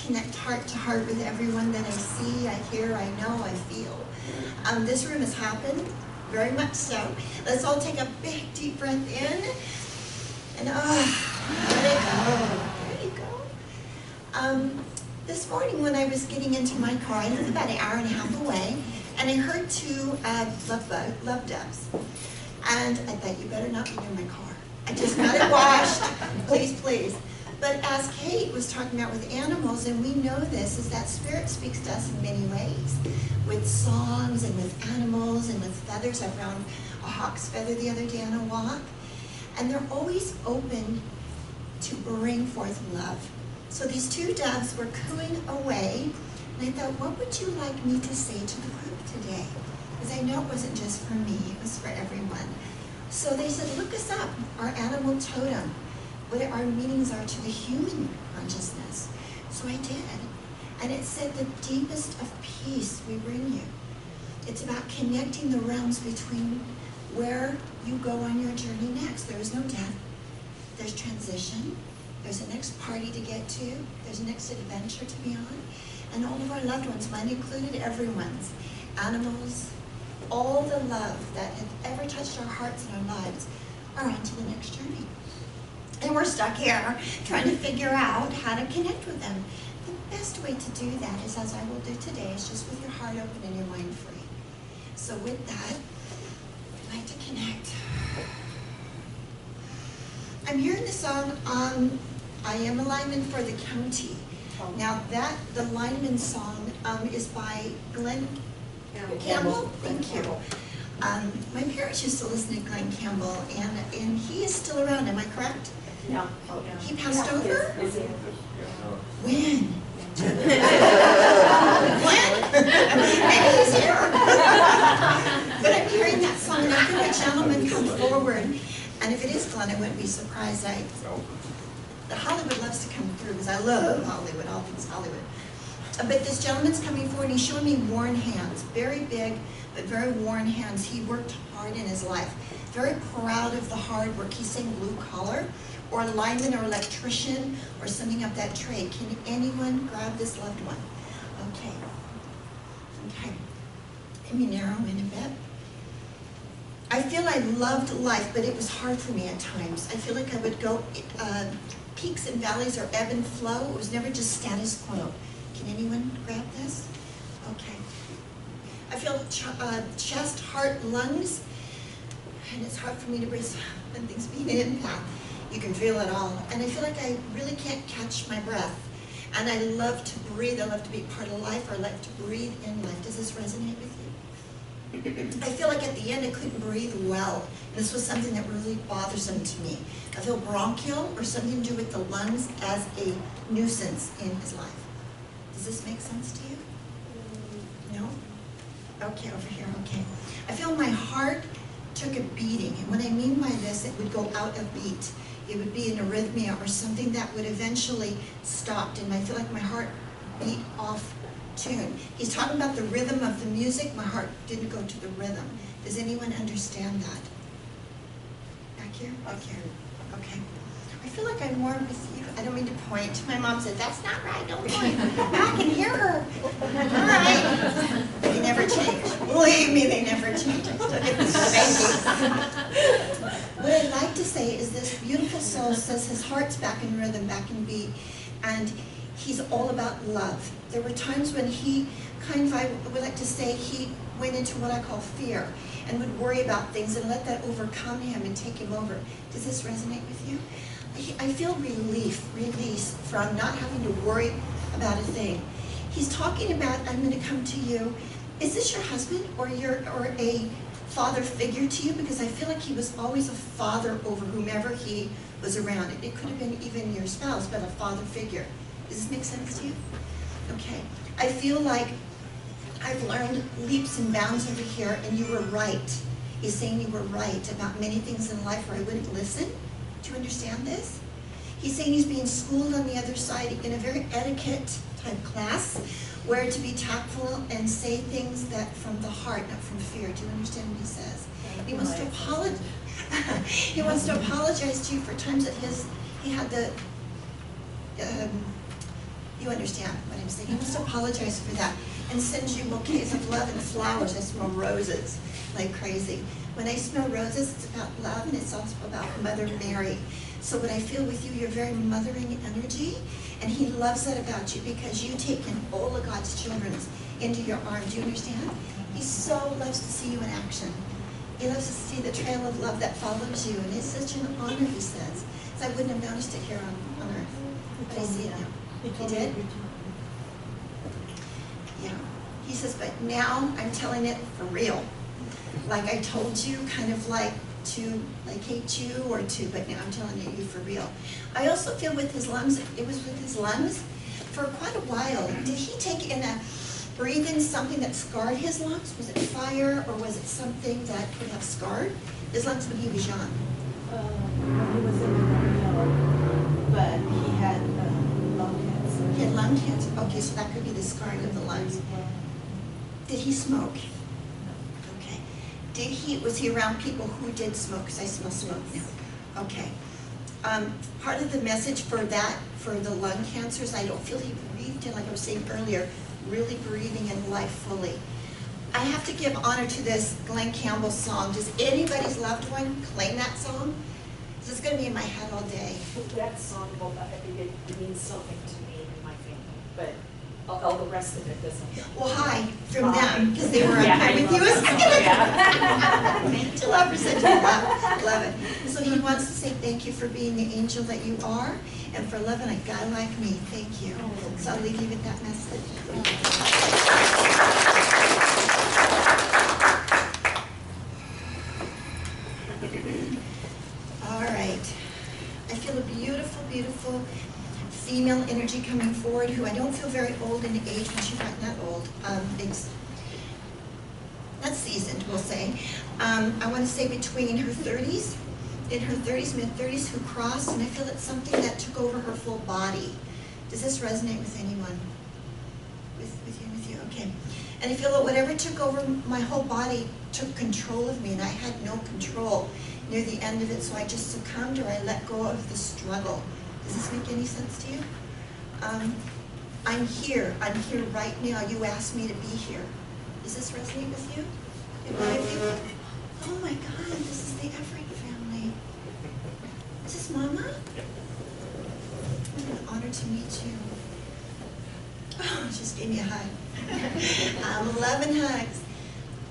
connect heart to heart with everyone that I see, I hear, I know, I feel. This room has happened, very much so. Let's all take a big, deep breath in. And let it go. There you go. This morning when I was getting into my car, I live about an hour and a half away, and I heard two love doves. And I thought, you better not be near my car. I just got it washed. Please, please. But as Cate was talking about with animals, and we know this, is that Spirit speaks to us in many ways. With songs and with animals and with feathers. I found a hawk's feather the other day on a walk. And they're always open to bring forth love. So these two doves were cooing away, and I thought, what would you like me to say to the group today? Because I know it wasn't just for me, it was for everyone. So they said, look us up, our animal totem, what our meanings are to the human consciousness. So I did. And it said, the deepest of peace we bring you. It's about connecting the realms between where you go on your journey next. There is no death. There's transition. There's a next party to get to. There's a next adventure to be on. And all of our loved ones, mine included, everyone's, animals, all the love that had ever touched our hearts and our lives are on to the next journey. And we're stuck here trying to figure out how to connect with them. The best way to do that is, as I will do today, is just with your heart open and your mind free. So with that, I'd like to connect. I'm hearing the song, I Am a Lineman for the County. Now the lineman song is by Glenn Campbell. Thank you. My parents used to listen to Glenn Campbell, and he is still around, am I correct? No. He passed over? When? When? Maybe he's here. But I'm hearing that song, and I hear a gentleman come forward, and if it is Glenn, I wouldn't be surprised. The Hollywood loves to come through, because I love Hollywood, all things Hollywood. But this gentleman's coming forward, and he's showing me worn hands, very big, but very worn hands. He worked hard in his life. Very proud of the hard work. He's saying blue collar, or lineman, or electrician, or something of that trade. Can anyone grab this loved one? Okay. Okay. Let me narrow in a bit. I feel I loved life, but it was hard for me at times. I feel like I would go peaks and valleys, or ebb and flow. It was never just status quo. Can anyone grab this? Okay. I feel chest, heart, lungs, and it's hard for me to breathe when things beat an empath. You can feel it all. And I feel like I really can't catch my breath. And I love to breathe. I love to be part of life. I like to breathe in life. Does this resonate with you? I feel like at the end I couldn't breathe well. This was something that really bothersome to me. I feel bronchial, or something to do with the lungs, as a nuisance in his life. Does this make sense to you? No? Okay, over here, okay. I feel my heart took a beating, and what I mean by this, it would go out of beat. It would be an arrhythmia, or something that would eventually stop, and I feel like my heart beat off tune. He's talking about the rhythm of the music. My heart didn't go to the rhythm. Does anyone understand that? Back here? Okay. Okay. I feel like I'm more with you. I don't mean to point. My mom said, that's not right, don't point. I can hear her. All right. They never change. Believe me, they never change. I still get the spanking. What I'd like to say is this beautiful soul says his heart's back in rhythm, back in beat, and he's all about love. There were times when he kind of, I would like to say, he went into what I call fear and would worry about things and let that overcome him and take him over. Does this resonate with you? I feel release from not having to worry about a thing. He's talking about, I'm going to come to you. Is this your husband or a father figure to you? Because I feel like he was always a father over whomever he was around. It could have been even your spouse, but a father figure. Does this make sense to you? Okay. I feel like I've learned leaps and bounds over here, and you were right. He's saying you were right about many things in life where I wouldn't listen. Do you understand this? He's saying he's being schooled on the other side in a very etiquette type class, where to be tactful and say things that from the heart, not from fear. Do you understand what he says? He wants to apologize. He wants to apologize to you for times that he had the. You understand what I'm saying? He wants to apologize for that and sends you bouquets of love and flowers. I smell roses like crazy. When I smell roses, it's about love and it's also about Mother Mary. So what I feel with you, you're very mothering energy, and he loves that about you because you take in all of God's children into your arms. Do you understand? He so loves to see you in action. He loves to see the trail of love that follows you, and it's such an honor, he says. So I wouldn't have noticed it here on earth, but I see it now. He did? Yeah. He says, but now I'm telling it for real. Like I told you, kind of like to placate you or to, but now I'm telling you for real. I also feel with his lungs, it was with his lungs for quite a while. Did he take in breathe in something that scarred his lungs? Was it fire or was it something that could have scarred his lungs when he was young? When he was in the Romeo, but he had lung cancer. He had lung cancer? Okay, so that could be the scarring of the lungs. Did he smoke? Was he around people who did smoke? Because I smell smoke now. Okay. Part of the message for that, for the lung cancers, I don't feel he breathed in, like I was saying earlier, really breathing in life fully. I have to give honor to this Glenn Campbell song. Does anybody's loved one claim that song? This is going to be in my head all day. That song, well, it means something to me and my family, but all the rest of it doesn't. Well, hi from them, because they were up Yeah, here with you. To love percent, love it. So he wants to say thank you for being the angel that you are, and for loving a guy like me. Thank you. So I'll leave you with that message. All right. I feel a beautiful, beautiful female energy coming forward who I don't feel very old in age, but she's not that old. It's not seasoned, we'll say. I want to say between her 30s, in her 30s, mid-30s, who crossed, and I feel it's something that took over her full body. Does this resonate with anyone? With you? Okay. And I feel that whatever took over my whole body took control of me, and I had no control near the end of it, so I just succumbed or I let go of the struggle. Does this make any sense to you? I'm here right now. You asked me to be here. Does this resonate with you? Oh my God, this is the Everett family. Is this Mama? What an honor to meet you. Oh, she just gave me a hug. 11 hugs.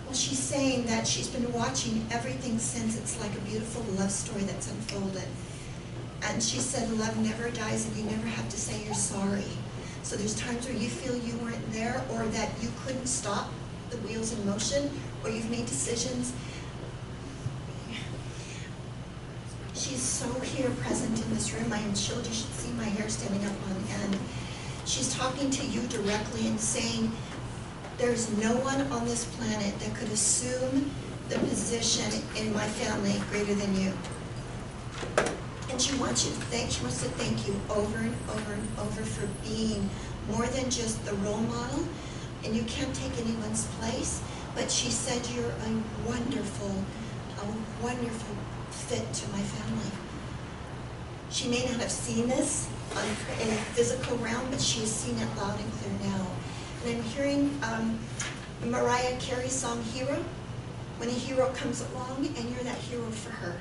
Well, she's saying that she's been watching everything since. It's like a beautiful love story that's unfolded. And she said love never dies and you never have to say you're sorry. So there's times where you feel you weren't there or that you couldn't stop the wheels in motion or you've made decisions. She's so here present in this room. I am chilled. You should see my hair standing up on end. She's talking to you directly and saying there's no one on this planet that could assume the position in my family greater than you. And she wants to thank you over and over and over for being more than just the role model, and you can't take anyone's place, but she said you're a wonderful fit to my family. She may not have seen this in a physical realm, but she has seen it loud and clear now. And I'm hearing Mariah Carey's song, Hero. When a hero comes along, and you're that hero for her,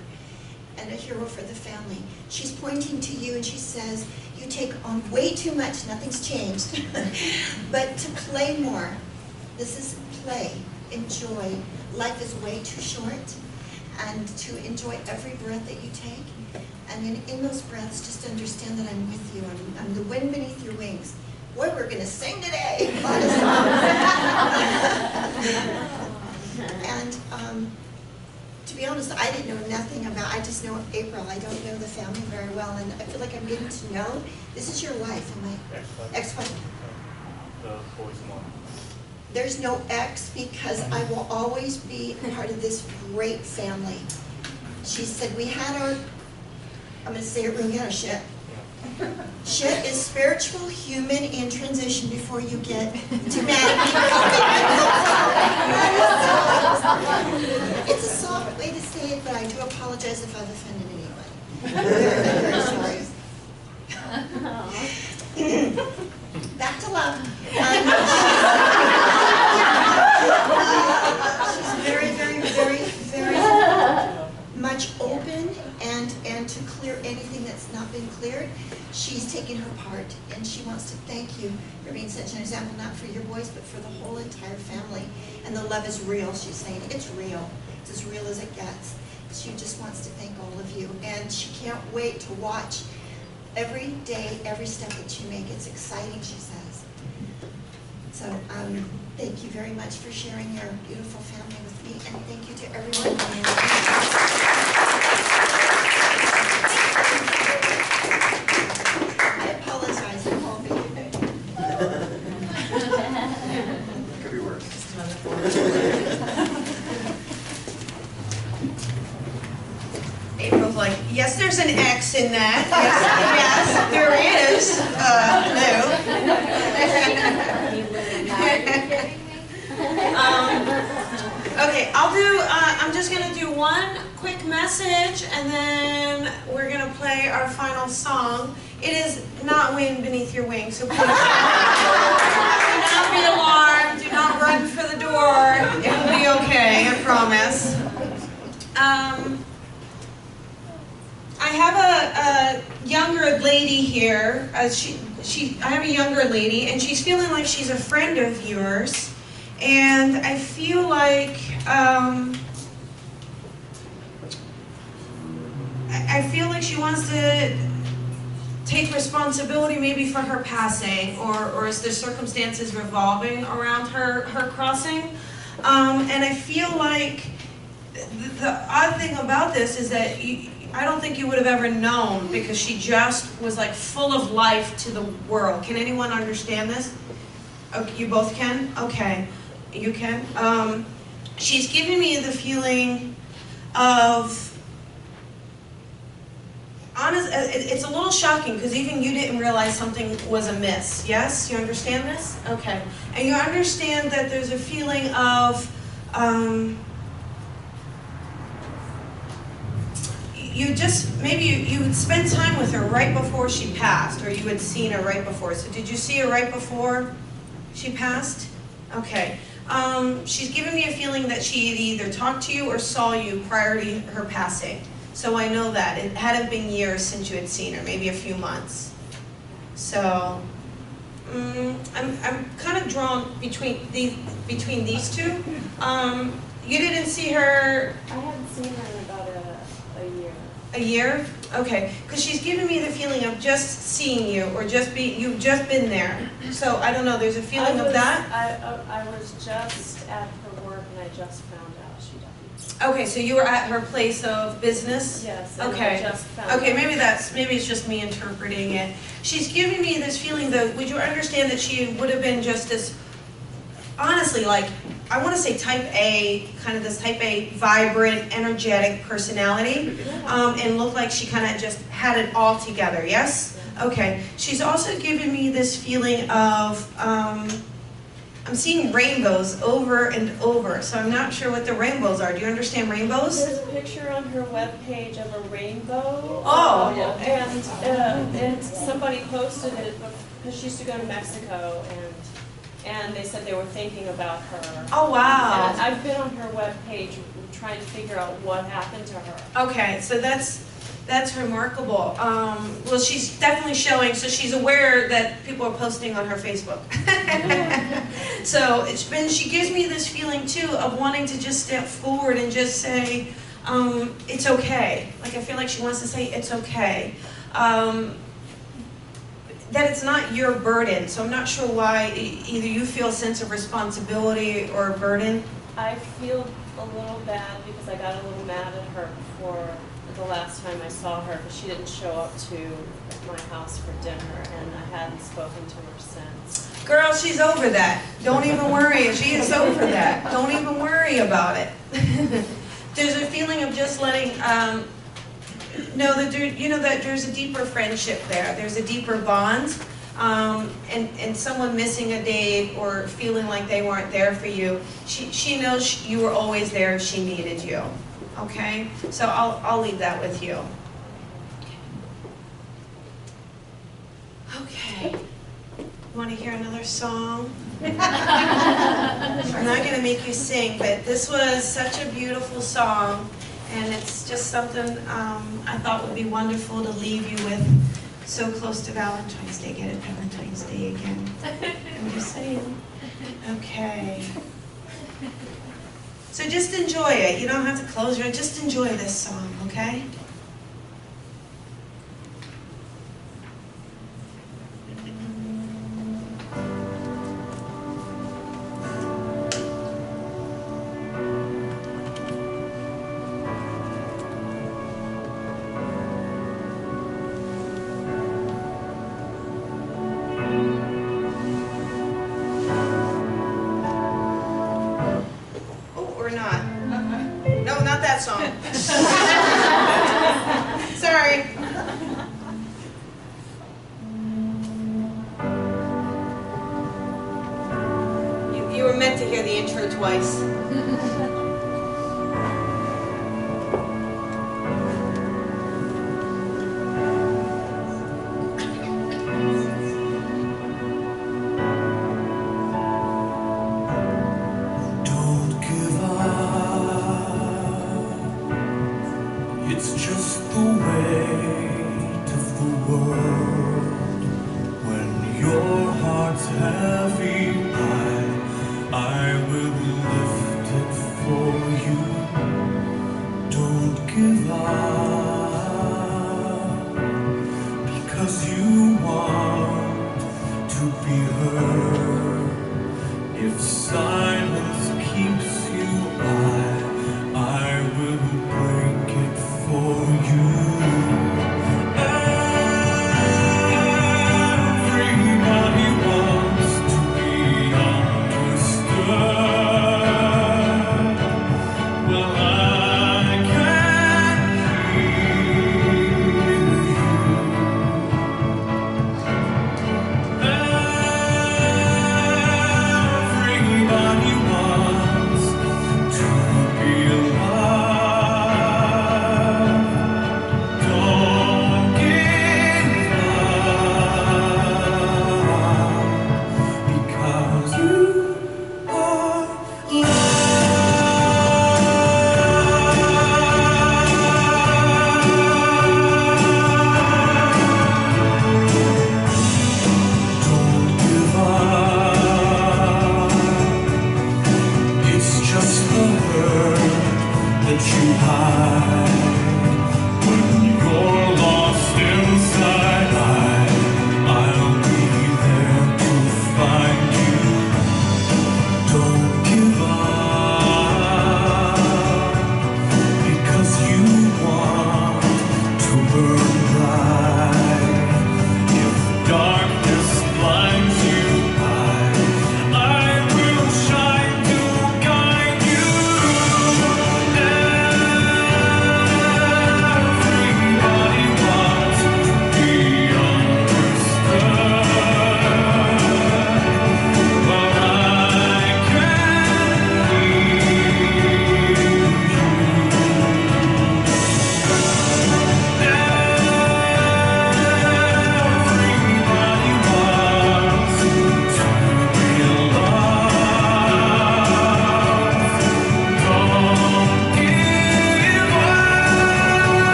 and a hero for the family. She's pointing to you and she says, you take on way too much, nothing's changed, but to play more. This is play, enjoy. Life is way too short, and to enjoy every breath that you take. And in those breaths, just understand that I'm with you. I'm the wind beneath your wings. Boy, we're going to sing today. And to be honest, I didn't know nothing about, I just know April. I don't know the family very well, and I feel like I'm getting to know. This is your wife, am I? Ex-wife. The boy's mom. There's no ex, because I will always be part of this great family. She said we had our, I'm going to say it wrong, we had our shit. Shit is spiritual, human, and transition before you get to marriage. It's a soft way to say it, but I do apologize if I've offended anyone. Very sorry. Back to love. She's very, very, very, very much open and to clear anything that's not been cleared. She's taken her part, and she wants to thank you for being such an example, not for your boys, but for the whole entire family. And the love is real, she's saying. It's real. It's as real as it gets. She just wants to thank all of you, and she can't wait to watch every day, every step that you make. It's exciting, she says. So thank you very much for sharing your beautiful family with me, and thank you to everyone. I apologize, Colby. Could be worse. April's like, yes, there's an X in that. Yes, there is. No. Okay, I'm just going to do one quick message, and then we're going to play our final song. It is not Wind Beneath Your Wings, so please do not be alarmed. Do not run for the door. It will be okay, I promise. I have a younger lady here. I have a younger lady, and she's feeling like she's a friend of yours, and I feel like she wants to take responsibility maybe for her passing, or is the circumstances revolving around her crossing, and I feel like the odd thing about this is that I don't think you would have ever known, because she just was like full of life to the world. Can anyone understand this? Okay, you both can? Okay, you can. She's giving me the feeling of, it's a little shocking, because even you didn't realize something was amiss. Yes, you understand this? Okay, and you understand that there's a feeling of, maybe you would spend time with her right before she passed, or you had seen her right before. So did you see her right before she passed? Okay. She's given me a feeling that she either talked to you or saw you prior to her passing. So I know that. It hadn't been years since you had seen her, maybe a few months. So I'm kind of drawn between these two. You didn't see her. I haven't seen her in about a year. A year? Okay, because she's giving me the feeling of just seeing you, or you've just been there. So I don't know, there's a feeling of that? I was just at her work, and I just found out she died. Okay, so you were at her place of business? Yes, and Okay. I just found Okay, out. maybe it's just me interpreting it. She's giving me this feeling, though, would you understand that she would have been just as, honestly, like, I want to say type A, kind of this type A, vibrant, energetic personality, and looked like she kind of just had it all together, yes? Okay. She's also given me this feeling of, I'm seeing rainbows over and over, so I'm not sure what the rainbows are. Do you understand rainbows? There's a picture on her webpage of a rainbow. Oh. And somebody posted it because she used to go to Mexico, and they said they were thinking about her. Oh, wow. And I've been on her webpage trying to figure out what happened to her. Okay, so that's remarkable. Well, she's definitely showing, so she's aware that people are posting on her Facebook. So she gives me this feeling too of wanting to just step forward and just say, it's okay. Like I feel like she wants to say it's okay. That it's not your burden. So I'm not sure why either you feel a sense of responsibility or a burden. I feel a little bad because I got a little mad at her for the last time I saw her, because she didn't show up to my house for dinner, and I hadn't spoken to her since. Girl, she's over that. Don't even worry. She is over that. Don't even worry about it. There's a feeling of just letting know that that there's a deeper friendship there. There's a deeper bond, and someone missing a date or feeling like they weren't there for you. She knows you were always there if she needed you. Okay, so I'll leave that with you. Okay, you want to hear another song? I'm not going to make you sing, but this was such a beautiful song, and it's just something I thought would be wonderful to leave you with so close to Valentine's Day. Get it, Valentine's Day again. I'm just saying. Okay. So just enjoy it. You don't have to close your eyes. Just enjoy this song, okay? Song. Sorry. You were meant to hear the intro twice. Well, I can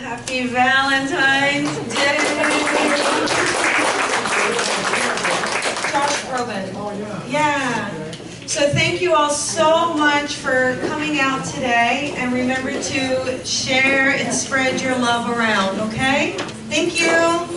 Happy Valentine's Day. Josh Groban. Oh, yeah. Yeah. So thank you all so much for coming out today, and remember to share and spread your love around, okay? Thank you.